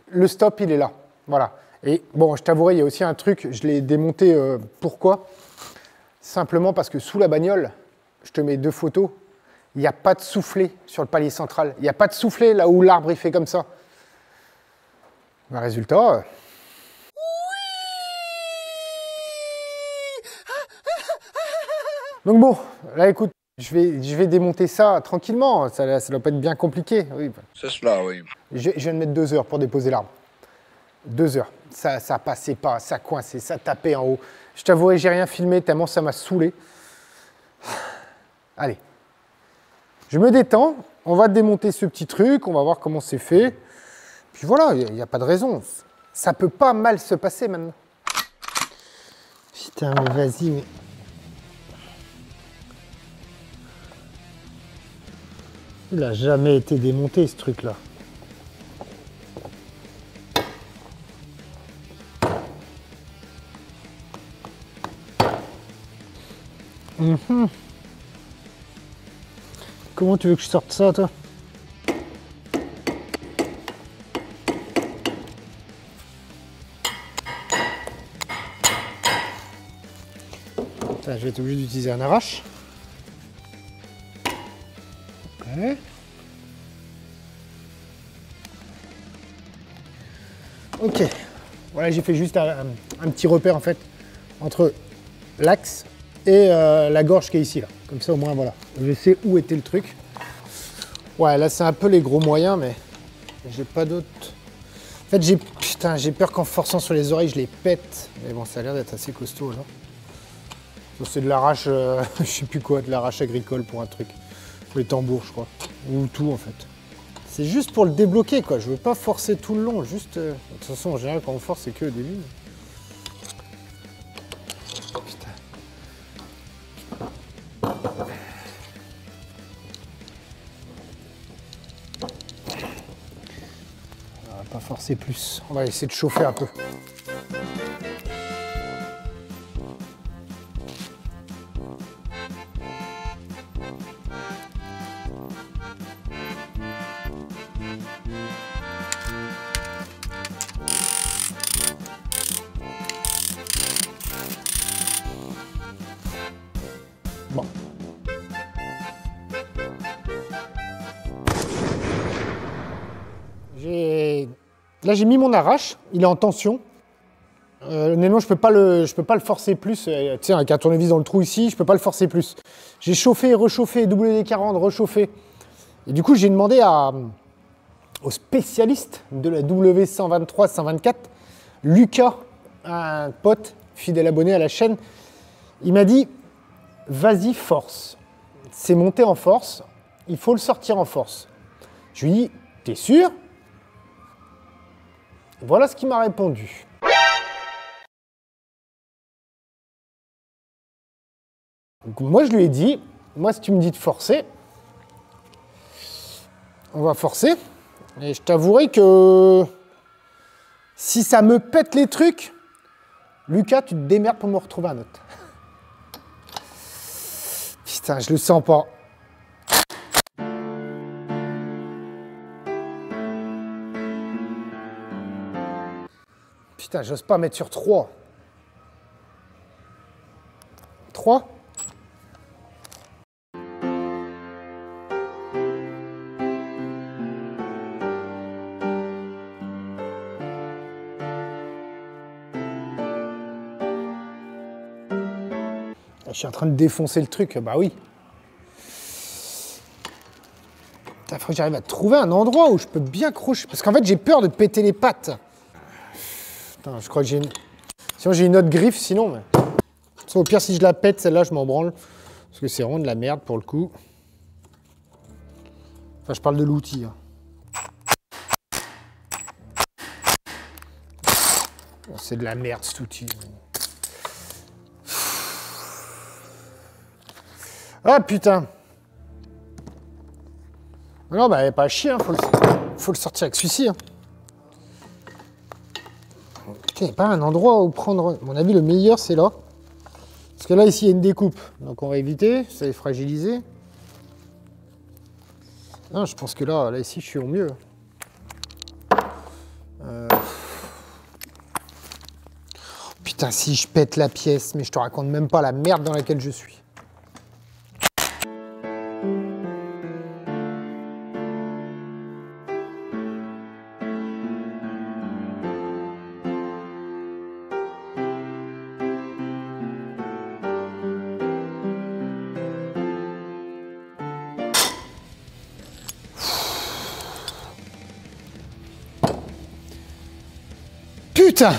Le stop, il est là. Voilà. Et bon, je t'avouerai, il y a aussi un truc, je l'ai démonté. Pourquoi? Simplement parce que sous la bagnole, je te mets 2 photos, il n'y a pas de soufflet sur le palier central. Il n'y a pas de soufflet là où l'arbre il fait comme ça. Le résultat... Donc bon, là écoute, je vais démonter ça tranquillement, ça doit pas être bien compliqué. Oui. C'est cela, oui. Je viens de mettre 2 heures pour déposer l'arbre. 2 heures. Ça passait pas, ça coinçait, ça tapait en haut. Je t'avouerai, j'ai rien filmé tellement ça m'a saoulé. Allez. Je me détends, on va démonter ce petit truc, on va voir comment c'est fait. Puis voilà, il n'y a pas de raison. Ça peut pas mal se passer maintenant. Putain, mais vas-y, mais... Il n'a jamais été démonté, ce truc-là. Comment tu veux que je sorte ça, toi? Putain, je vais être obligé d'utiliser un arrache. Ok. Ok. Voilà, j'ai fait juste un petit repère en fait entre l'axe et la gorge qui est ici là. Comme ça au moins voilà. Je sais où était le truc. Ouais, là c'est un peu les gros moyens, mais j'ai pas d'autres. En fait j'ai peur qu'en forçant sur les oreilles je les pète. Mais bon, ça a l'air d'être assez costaud là. C'est de l'arrache, je sais plus quoi, de l'arrache agricole pour un truc. Pour les tambours je crois. Ou tout en fait. C'est juste pour le débloquer quoi, je veux pas forcer tout le long, juste... De toute façon en général quand on force c'est que au début. Putain. On va pas forcer plus, on va essayer de chauffer un peu. Bon. Là j'ai mis mon arrache, il est en tension. Honnêtement je peux pas le forcer plus. Tu sais, avec un tournevis dans le trou ici, je peux pas le forcer plus. J'ai chauffé, rechauffé, WD-40, rechauffé. Et du coup j'ai demandé au spécialiste de la W123-124, Lucas, un pote, fidèle abonné à la chaîne, il m'a dit vas-y force, c'est monté en force, il faut le sortir en force. Je lui ai dit, t'es sûr? Voilà ce qu'il m'a répondu. Donc moi je lui ai dit, moi si tu me dis de forcer, on va forcer. Et je t'avouerai que si ça me pète les trucs, Lucas, tu te démerdes pour me retrouver un autre. Putain, je le sens pas. Putain, j'ose pas mettre sur 3. 3 ? Je suis en train de défoncer le truc, bah oui. Il faut que j'arrive à trouver un endroit où je peux bien crocher. Parce qu'en fait, j'ai peur de péter les pattes. Putain, je crois que j'ai une... Sinon, j'ai une autre griffe, sinon. Mais... Au pire, si je la pète, celle-là, je m'en branle. Parce que c'est vraiment de la merde pour le coup. Enfin, je parle de l'outil. Bon, c'est de la merde, cet outil. Ah putain! Non, bah, pas à chier, hein. Faut le sortir avec celui-ci. Hein. Putain, il n'y a pas un endroit où prendre... À mon avis, le meilleur, c'est là. Parce que là, ici, il y a une découpe. Donc, on va éviter. Ça est fragilisé. Non, je pense que là, ici, je suis au mieux. Putain, si je pète la pièce, mais je te raconte même pas la merde dans laquelle je suis. Putain!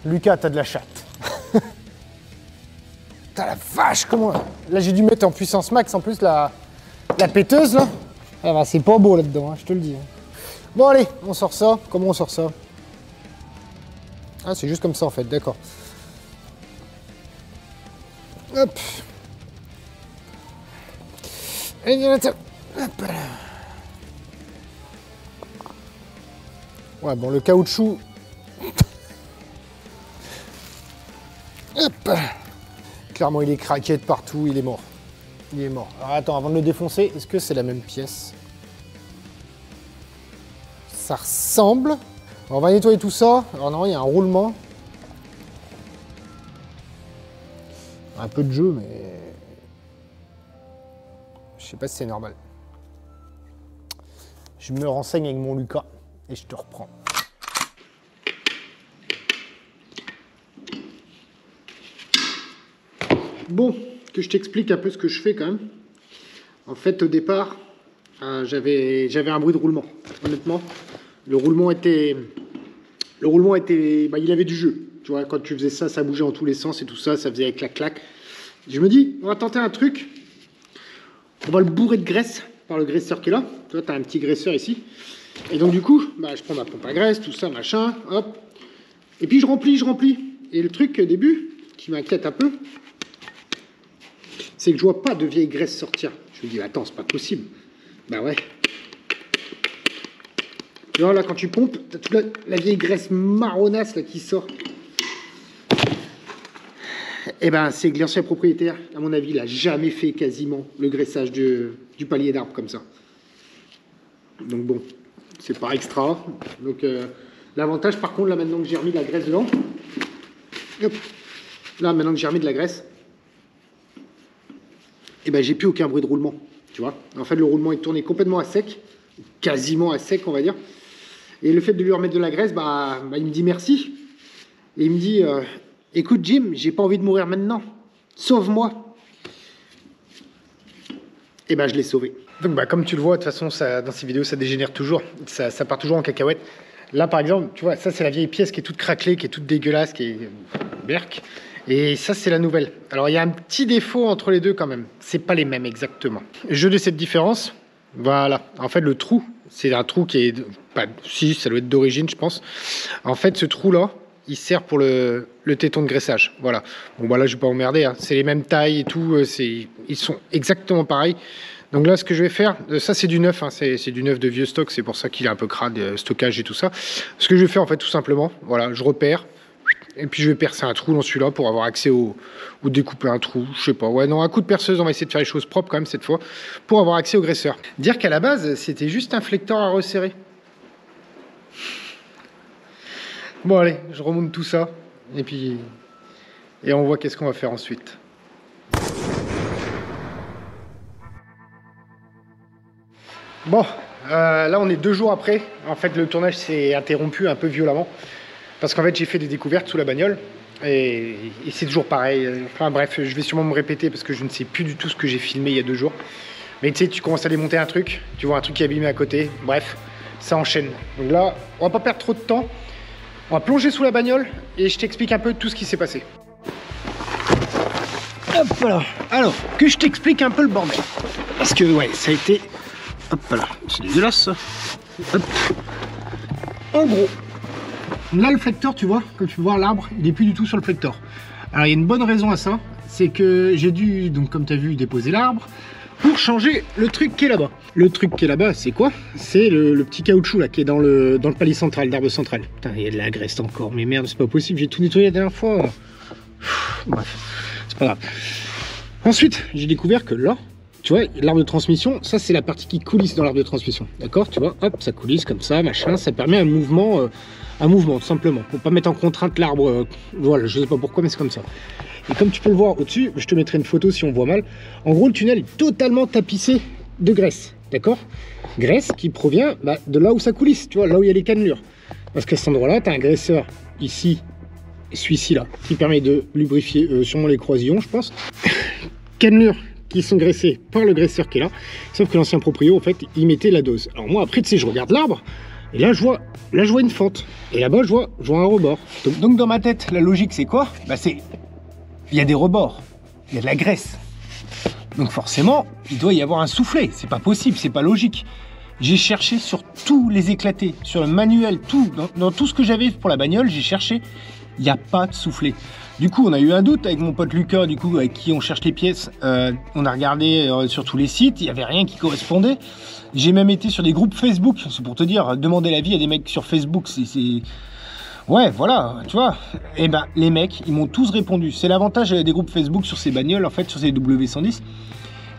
Lucas, t'as de la chatte. Putain, la vache, comment... Là, j'ai dû mettre en puissance max, en plus, la péteuse, là. Ah, bah, c'est pas beau, là-dedans, hein, je te le dis. Bon, allez, on sort ça. Comment on sort ça? Ah, c'est juste comme ça, en fait, d'accord. Hop. Hop. Ouais, bon, le caoutchouc... Hop. Clairement, il est craqué de partout, il est mort. Il est mort. Alors attends, avant de le défoncer, est-ce que c'est la même pièce? Ça ressemble. Alors, on va nettoyer tout ça. Alors non, il y a un roulement. Un peu de jeu, mais... Je sais pas si c'est normal. Je me renseigne avec mon Lucas et je te reprends. Bon, que je t'explique un peu ce que je fais quand même. En fait, au départ, j'avais un bruit de roulement. Honnêtement, le roulement était, bah, il avait du jeu. Tu vois, quand tu faisais ça, ça bougeait en tous les sens et tout ça, ça faisait clac-clac. Je me dis, on va tenter un truc. On va le bourrer de graisse par le graisseur qui est là. Tu vois, tu as un petit graisseur ici. Et donc du coup, bah, je prends ma pompe à graisse, tout ça, machin, hop. Et puis je remplis. Et le truc au début, qui m'inquiète un peu, c'est que je vois pas de vieille graisse sortir. Je me dis, attends, c'est pas possible. Bah ouais. Tu vois, là, quand tu pompes, t'as toute la vieille graisse marronasse là, qui sort. Et ben, c'est que l'ancien propriétaire, à mon avis, il a jamais fait quasiment le graissage du palier d'arbre comme ça. Donc bon, c'est pas extra. Donc l'avantage, par contre, là, maintenant que j'ai remis de la graisse dedans, hop, là, maintenant que j'ai remis de la graisse, et ben j'ai plus aucun bruit de roulement, tu vois. En fait, le roulement est tourné complètement à sec, quasiment à sec, on va dire. Et le fait de lui remettre de la graisse, bah il me dit merci. Et il me dit, écoute Jim, j'ai pas envie de mourir maintenant, sauve-moi. Et ben je l'ai sauvé. Donc bah, comme tu le vois, de toute façon, ça, dans ces vidéos, ça dégénère toujours, ça part toujours en cacahuète. Là, par exemple, tu vois, ça c'est la vieille pièce qui est toute craquelée, qui est toute dégueulasse, qui est berk. Et ça, c'est la nouvelle. Alors, il y a un petit défaut entre les deux quand même. C'est pas les mêmes exactement. Jeu de cette différence, voilà. En fait, le trou, c'est un trou qui est... Si, ça doit être d'origine, je pense. En fait, ce trou-là, il sert pour le téton de graissage. Voilà. Bon, bah là, je vais pas emmerder. Hein. C'est les mêmes tailles et tout. Ils sont exactement pareils. Donc là, ce que je vais faire, ça c'est du neuf, hein, c'est du neuf de vieux stock. C'est pour ça qu'il est un peu crade, stockage et tout ça. Ce que je vais faire, en fait, tout simplement, voilà, je repère. Et puis je vais percer un trou dans celui-là pour avoir accès ou découper un trou, je sais pas. Ouais, non, un coup de perceuse, on va essayer de faire les choses propres quand même cette fois, pour avoir accès au graisseur. Dire qu'à la base, c'était juste un flecteur à resserrer. Bon allez, je remonte tout ça, et on voit qu'est-ce qu'on va faire ensuite. Bon, là on est 2 jours après. En fait, le tournage s'est interrompu un peu violemment. Parce qu'en fait, j'ai fait des découvertes sous la bagnole et c'est toujours pareil. Enfin bref, je vais sûrement me répéter parce que je ne sais plus du tout ce que j'ai filmé il y a 2 jours. Mais tu sais, tu commences à démonter un truc, tu vois un truc qui est abîmé à côté, bref, ça enchaîne. Donc là, on va pas perdre trop de temps. On va plonger sous la bagnole et je t'explique un peu tout ce qui s'est passé. Hop là. Alors, que je t'explique un peu le bordel. Parce que ouais, ça a été... Hop là, c'est dégueulasse ça. Hop. En gros... Là, le flecteur, tu vois, comme tu peux voir, l'arbre, il n'est plus du tout sur le flecteur. Alors, il y a une bonne raison à ça, c'est que j'ai dû, donc comme tu as vu, déposer l'arbre. pour changer le truc qui est là-bas. Le truc qui est là-bas, c'est quoi? C'est le petit caoutchouc là qui est dans le palier central, l'arbre central. Putain, il y a de la graisse encore, mais merde, c'est pas possible, j'ai tout nettoyé la dernière fois. Bref, c'est pas grave. Ensuite, j'ai découvert que là, tu vois, l'arbre de transmission, ça c'est la partie qui coulisse dans l'arbre de transmission. D'accord? Tu vois, hop, ça coulisse comme ça, machin, ça permet un mouvement tout simplement. Pour pas mettre en contrainte l'arbre, voilà, je sais pas pourquoi, mais c'est comme ça. Et comme tu peux le voir au-dessus, je te mettrai une photo si on voit mal. En gros, le tunnel est totalement tapissé de graisse, d'accord? Graisse qui provient de là où ça coulisse, tu vois, là où il y a les cannelures. Parce qu'à cet endroit-là, tu as un graisseur ici, et celui-ci là, qui permet de lubrifier sûrement les croisillons, je pense. Cannelures qui sont graissées par le graisseur qui est là, sauf que l'ancien proprio, en fait, il mettait la dose. Alors moi, après, tu sais, je regarde l'arbre, et là, je vois une fente. Et là-bas, je vois un rebord. Donc dans ma tête, la logique, c'est quoi? Il y a des rebords, il y a de la graisse. Donc forcément, il doit y avoir un soufflet. C'est pas possible, c'est pas logique. J'ai cherché sur tous les éclatés, sur le manuel, tout, dans tout ce que j'avais pour la bagnole, j'ai cherché. Il n'y a pas de soufflet. Du coup, on a eu un doute avec mon pote Lucas, du coup, avec qui on cherche les pièces. On a regardé sur tous les sites, il n'y avait rien qui correspondait. J'ai même été sur des groupes Facebook, c'est pour te dire, demander l'avis à des mecs sur Facebook, c'est... Ouais, voilà, tu vois. Et ben, les mecs, ils m'ont tous répondu. C'est l'avantage des groupes Facebook sur ces bagnoles, en fait, sur ces W110.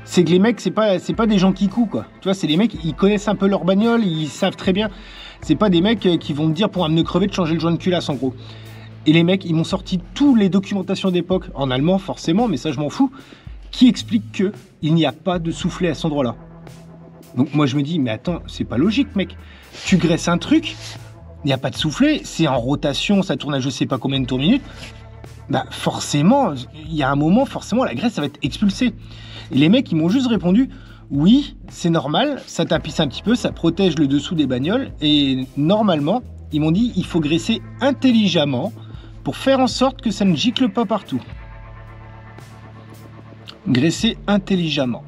C'est que les mecs, c'est pas des gens qui couent, quoi. Tu vois, c'est des mecs, ils connaissent un peu leur bagnole, ils savent très bien. C'est pas des mecs qui vont me dire pour un pneu crevé de changer le joint de culasse, en gros. Et les mecs, ils m'ont sorti toutes les documentations d'époque, en allemand, forcément, mais ça, je m'en fous, qui expliquent que il n'y a pas de soufflet à cet endroit-là. Donc, moi, je me dis, mais attends, c'est pas logique, mec. Tu graisses un truc, il n'y a pas de soufflet, c'est en rotation, ça tourne à je sais pas combien de tours minutes. Bah forcément, il y a un moment, forcément, la graisse, ça va être expulsée. Et les mecs, ils m'ont juste répondu, oui, c'est normal, ça tapisse un petit peu, ça protège le dessous des bagnoles. Et normalement, ils m'ont dit, il faut graisser intelligemment pour faire en sorte que ça ne gicle pas partout. Graisser intelligemment.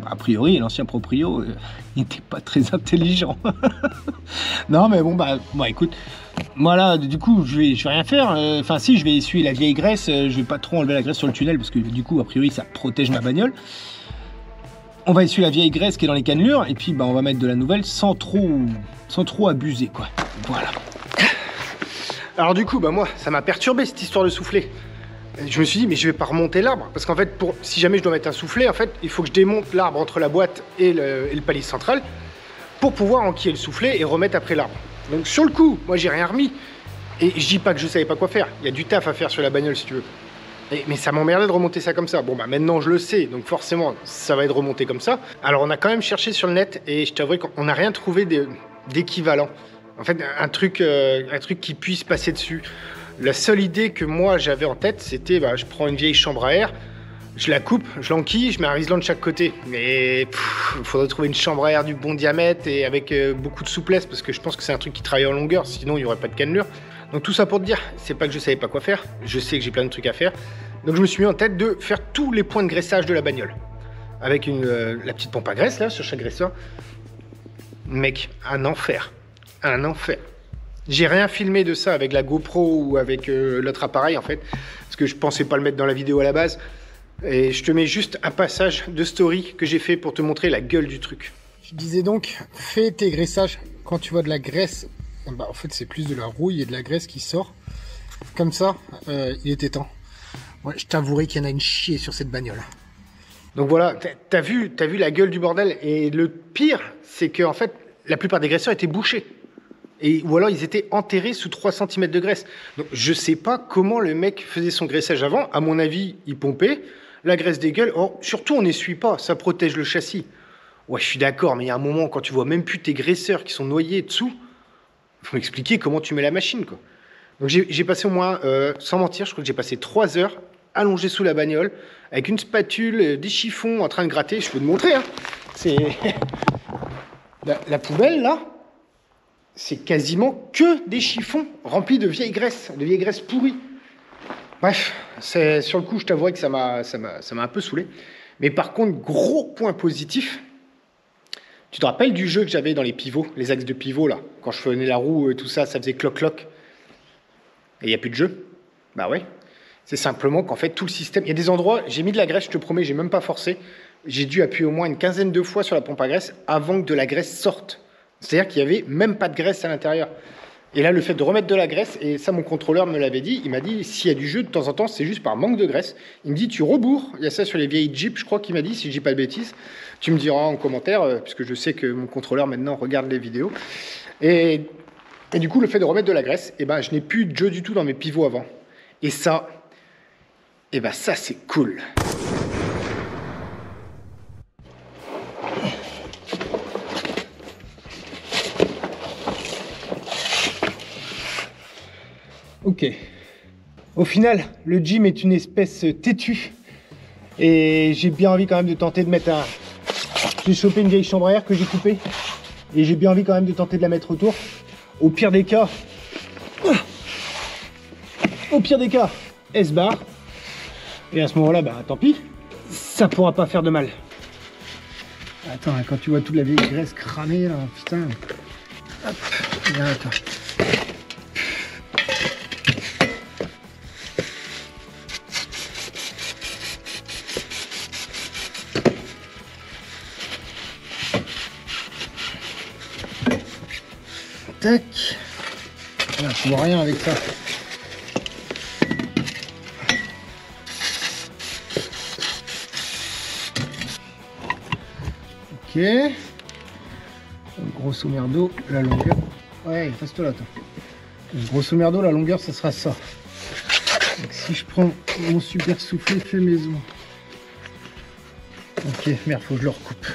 A priori, l'ancien proprio, il n'était pas très intelligent. Non, mais bon, écoute, moi là, du coup, je vais rien faire. Enfin, si, je vais essuyer la vieille graisse. Je vais pas trop enlever la graisse sur le tunnel parce que du coup, a priori, ça protège ma bagnole. On va essuyer la vieille graisse qui est dans les cannelures et puis, on va mettre de la nouvelle sans trop abuser, quoi. Voilà. Alors du coup, moi, ça m'a perturbé cette histoire de soufflet. Je me suis dit, mais je vais pas remonter l'arbre, parce qu'en fait, si jamais je dois mettre un soufflet, en fait, il faut que je démonte l'arbre entre la boîte et le palier central pour pouvoir enquiller le soufflet et remettre après l'arbre. Donc sur le coup, moi j'ai rien remis. Et je dis pas que je savais pas quoi faire, il y a du taf à faire sur la bagnole si tu veux. Mais ça m'emmerdait de remonter ça comme ça. Bon maintenant je le sais, donc forcément ça va être remonté comme ça. Alors on a quand même cherché sur le net et je t'avoue qu'on n'a rien trouvé d'équivalent. En fait, un truc qui puisse passer dessus. La seule idée que moi j'avais en tête, c'était je prends une vieille chambre à air, je la coupe, je l'enquille, je mets un riselant de chaque côté. Mais il faudrait trouver une chambre à air du bon diamètre et avec beaucoup de souplesse, parce que je pense que c'est un truc qui travaille en longueur, sinon il n'y aurait pas de cannelure. Donc tout ça pour te dire, c'est pas que je savais pas quoi faire, je sais que j'ai plein de trucs à faire. Donc je me suis mis en tête de faire tous les points de graissage de la bagnole. Avec la petite pompe à graisse là, sur chaque graisseur. Mec, un enfer. Un enfer. J'ai rien filmé de ça avec la GoPro ou avec l'autre appareil en fait, parce que je pensais pas le mettre dans la vidéo à la base. Et je te mets juste un passage de story que j'ai fait pour te montrer la gueule du truc. Je disais donc, fais tes graissages quand tu vois de la graisse. En fait, c'est plus de la rouille et de la graisse qui sort. Comme ça, il était temps. Ouais, je t'avouerai qu'il y en a une chier sur cette bagnole. Donc voilà, t'as vu la gueule du bordel. Et le pire, c'est que en fait, la plupart des graisseurs étaient bouchés. Ou alors ils étaient enterrés sous 3 cm de graisse. Donc je sais pas comment le mec faisait son graissage avant. À mon avis, il pompait. La graisse dégueule. Oh, surtout, on n'essuie pas. Ça protège le châssis. Ouais, je suis d'accord, mais il y a un moment, quand tu vois même plus tes graisseurs qui sont noyés dessous, il faut m'expliquer comment tu mets la machine, quoi. Donc j'ai passé au moins, sans mentir, je crois que j'ai passé 3 heures allongé sous la bagnole, avec une spatule, des chiffons, en train de gratter. Je peux te montrer, hein. C'est... la poubelle, là, c'est quasiment que des chiffons remplis de vieilles graisses pourries. Bref, sur le coup, je t'avouerai que ça m'a un peu saoulé. Mais par contre, gros point positif, tu te rappelles du jeu que j'avais dans les pivots, les axes de pivot, là, quand je faisais la roue et tout ça, ça faisait cloc-cloc. Et il n'y a plus de jeu. Bah ouais. C'est simplement qu'en fait, tout le système... Il y a des endroits, j'ai mis de la graisse, je te promets, j'ai même pas forcé. J'ai dû appuyer au moins une quinzaine de fois sur la pompe à graisse avant que de la graisse sorte. C'est-à-dire qu'il n'y avait même pas de graisse à l'intérieur. Et là, le fait de remettre de la graisse, et ça, mon contrôleur me l'avait dit, il m'a dit, s'il y a du jeu, de temps en temps, c'est juste par manque de graisse. Il me dit, tu rebourres. Il y a ça sur les vieilles Jeep, je crois qu'il m'a dit, si je dis pas de bêtises. Tu me diras en commentaire, puisque je sais que mon contrôleur, maintenant, regarde les vidéos. Et du coup, le fait de remettre de la graisse, eh ben, je n'ai plus de jeu du tout dans mes pivots avant. Et ça, eh ben, ça, c'est cool. Ok. Au final, le gym est une espèce têtue. Et j'ai bien envie quand même de tenter de mettre un... J'ai chopé une vieille chambre à air que j'ai coupée. Et j'ai bien envie quand même de tenter de la mettre autour. Au pire des cas... S-bar. Et à ce moment-là, bah tant pis. Ça pourra pas faire de mal. Attends, quand tu vois toute la vieille graisse cramée là, putain. Hop, viens, attends. Tac. Voilà, je vois rien avec ça. Ok. Grosso merdo, la longueur. Ouais, reste là, attends. Grosso merdo, la longueur, ça sera ça. Donc, si je prends mon super soufflet fait maison. Ok, merde, faut que je le recoupe.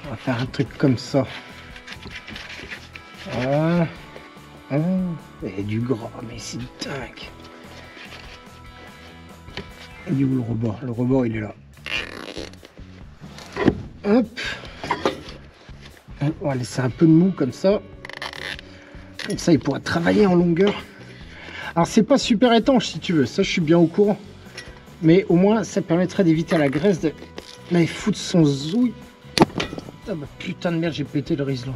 On va faire un truc comme ça. Voilà. Ah, et du gras, mais c'est dingue. Il est où le rebord? Le rebord, il est là. Hop. On va laisser un peu de mou comme ça. Comme ça, il pourra travailler en longueur. Alors, c'est pas super étanche si tu veux. Ça, je suis bien au courant. Mais au moins, ça permettrait d'éviter à la graisse d'aller foutre son zouille. Ah bah putain de merde, j'ai pété le riselant.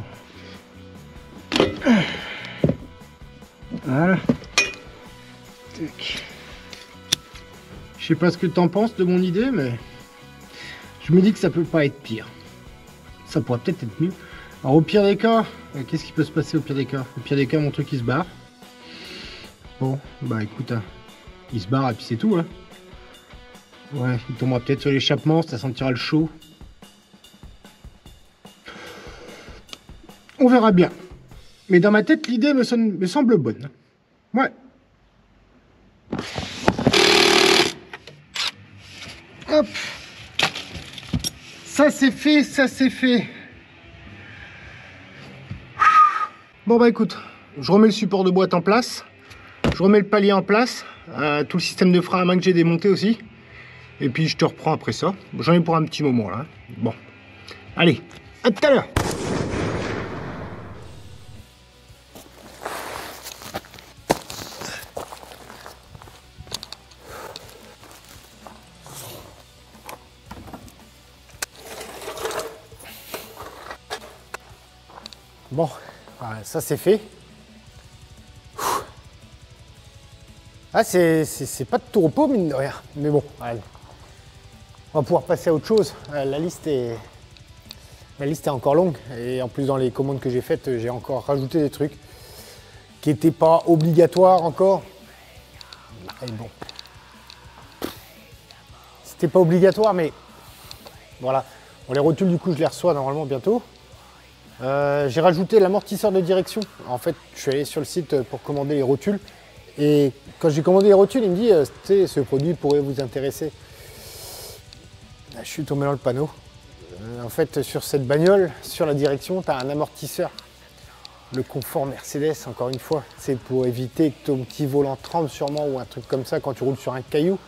Voilà. Tac. Je sais pas ce que t'en penses de mon idée, mais je me dis que ça peut pas être pire. Ça pourrait peut-être être mieux. Alors au pire des cas, qu'est-ce qui peut se passer au pire des cas? Au pire des cas, mon truc il se barre. Bon, bah écoute, hein, il se barre et puis c'est tout. Hein. Ouais, il tombera peut-être sur l'échappement, ça sentira le chaud. On verra bien. Mais dans ma tête, l'idée me semble bonne. Ouais. Hop. Ça c'est fait, ça c'est fait. Bon bah écoute, je remets le support de boîte en place. Je remets le palier en place. Tout le système de frein à main que j'ai démonté aussi. Et puis je te reprends après ça. J'en ai pour un petit moment là. Bon. Allez, à tout à l'heure. Bon, ça c'est fait. Ah, c'est pas de tout repos, mine de rien. Mais bon, allez. On va pouvoir passer à autre chose. La liste est encore longue. Et en plus, dans les commandes que j'ai faites, j'ai encore rajouté des trucs qui n'étaient pas obligatoires encore. Et bon. C'était pas obligatoire, mais voilà. Bon, les rotules, du coup, je les reçois normalement bientôt. J'ai rajouté l'amortisseur de direction. En fait, je suis allé sur le site pour commander les rotules. Et quand j'ai commandé les rotules, il me dit ce produit pourrait vous intéresser. Je suis tombé dans le panneau. En fait, sur cette bagnole, sur la direction, tu as un amortisseur. Le confort Mercedes, encore une fois, c'est pour éviter que ton petit volant tremble sûrement ou un truc comme ça quand tu roules sur un caillou.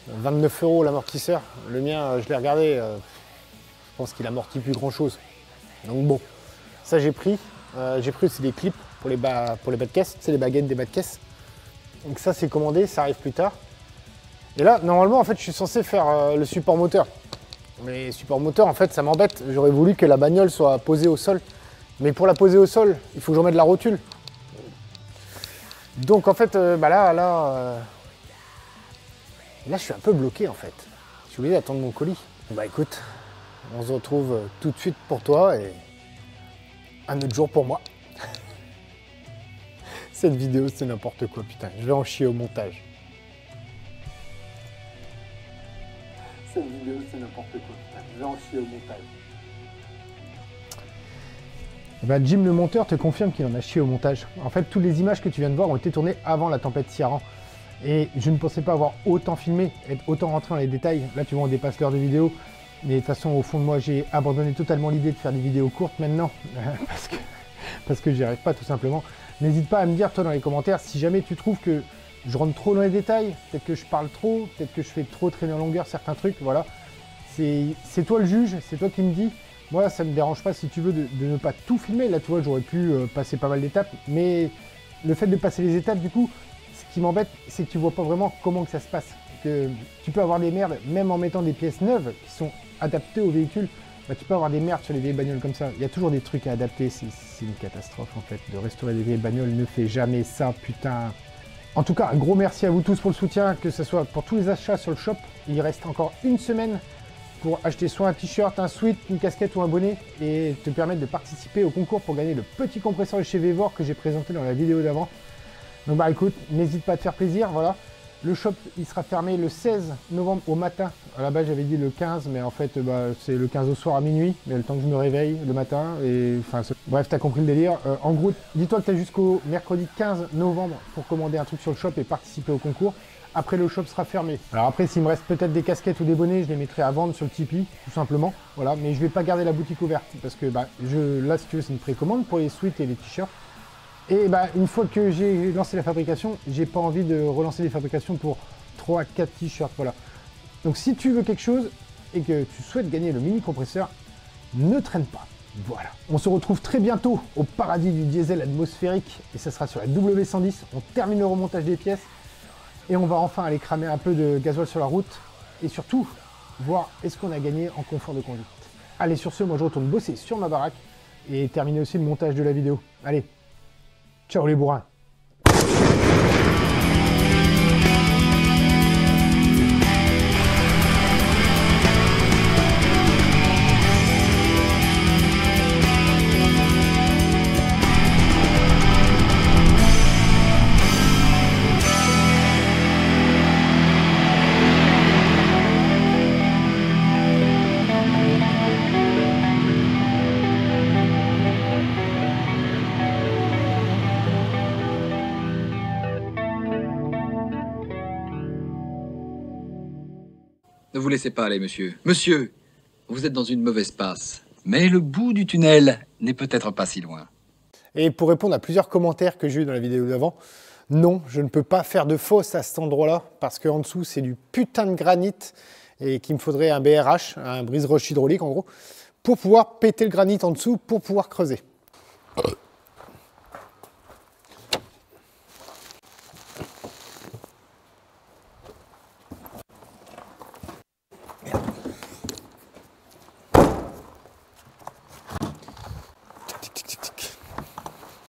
29 € l'amortisseur. Le mien, je l'ai regardé, je pense qu'il amortit plus grand chose. Donc bon, ça j'ai pris. J'ai pris aussi des clips pour les bas de caisse, c'est les baguettes des bas de caisse. Donc ça c'est commandé, ça arrive plus tard. Et là, normalement, en fait, je suis censé faire le support moteur. Mais support moteur, en fait, ça m'embête. J'aurais voulu que la bagnole soit posée au sol. Mais pour la poser au sol, il faut que j'en mette de la rotule. Donc en fait, là, je suis un peu bloqué en fait. J'ai oublié d'attendre mon colis. Bah écoute, on se retrouve tout de suite pour toi et un autre jour pour moi. Cette vidéo, c'est n'importe quoi, putain. Je vais en chier au montage. Cette vidéo, c'est n'importe quoi, putain. Je vais en chier au montage. Bah, Jim le monteur te confirme qu'il en a chié au montage. En fait, toutes les images que tu viens de voir ont été tournées avant la tempête Ciarán. Et je ne pensais pas avoir autant filmé, être autant rentré dans les détails. Là, tu vois, on dépasse l'heure de vidéo. Mais de toute façon, au fond de moi, j'ai abandonné totalement l'idée de faire des vidéos courtes maintenant. parce que j'y arrive pas, tout simplement. N'hésite pas à me dire, toi, dans les commentaires, si jamais tu trouves que je rentre trop dans les détails, peut-être que je parle trop, peut-être que je fais trop traîner en longueur certains trucs, voilà. C'est toi le juge, c'est toi qui me dis. Moi, ça ne me dérange pas, si tu veux, de ne pas tout filmer. Là, tu vois, j'aurais pu passer pas mal d'étapes. Mais le fait de passer les étapes, du coup, ce qui m'embête, c'est que tu vois pas vraiment comment que ça se passe. Que tu peux avoir des merdes, même en mettant des pièces neuves qui sont adaptées au véhicule. Bah, tu peux avoir des merdes sur les vieilles bagnoles comme ça. Il y a toujours des trucs à adapter. C'est une catastrophe, en fait. De restaurer des vieilles bagnoles, ne fais jamais ça, putain. En tout cas, un gros merci à vous tous pour le soutien, que ce soit pour tous les achats sur le shop. Il reste encore une semaine pour acheter soit un t-shirt, un sweat, une casquette ou un bonnet et te permettre de participer au concours pour gagner le petit compresseur de chez Vevor que j'ai présenté dans la vidéo d'avant. Donc bah écoute, n'hésite pas à te faire plaisir, voilà. Le shop, il sera fermé le 16 novembre au matin. À la base, j'avais dit le 15, mais en fait, c'est le 15 au soir à minuit, mais le temps que je me réveille le matin. Et enfin, bref, t'as compris le délire. En gros, dis-toi que t'as jusqu'au mercredi 15 novembre pour commander un truc sur le shop et participer au concours. Après, le shop sera fermé. Alors après, s'il me reste peut-être des casquettes ou des bonnets, je les mettrai à vendre sur le Tipeee, tout simplement. Voilà, mais je vais pas garder la boutique ouverte parce que là, si tu veux, c'est une précommande pour les sweats et les t-shirts. Et une fois que j'ai lancé la fabrication, j'ai pas envie de relancer les fabrications pour 3 à 4 t-shirts, voilà. Donc si tu veux quelque chose et que tu souhaites gagner le mini compresseur, ne traîne pas. Voilà. On se retrouve très bientôt au paradis du diesel atmosphérique et ça sera sur la W110. On termine le remontage des pièces et on va enfin aller cramer un peu de gasoil sur la route et surtout voir est-ce qu'on a gagné en confort de conduite. Allez, sur ce, moi je retourne bosser sur ma baraque et terminer aussi le montage de la vidéo. Allez, ciao les bourrins. Ne vous laissez pas aller, monsieur. Monsieur, vous êtes dans une mauvaise passe. Mais le bout du tunnel n'est peut-être pas si loin. Et pour répondre à plusieurs commentaires que j'ai eu dans la vidéo d'avant, non, je ne peux pas faire de fosse à cet endroit-là parce qu'en dessous, c'est du putain de granit et qu'il me faudrait un BRH, un brise-roche hydraulique en gros, pour pouvoir péter le granit en dessous pour pouvoir creuser.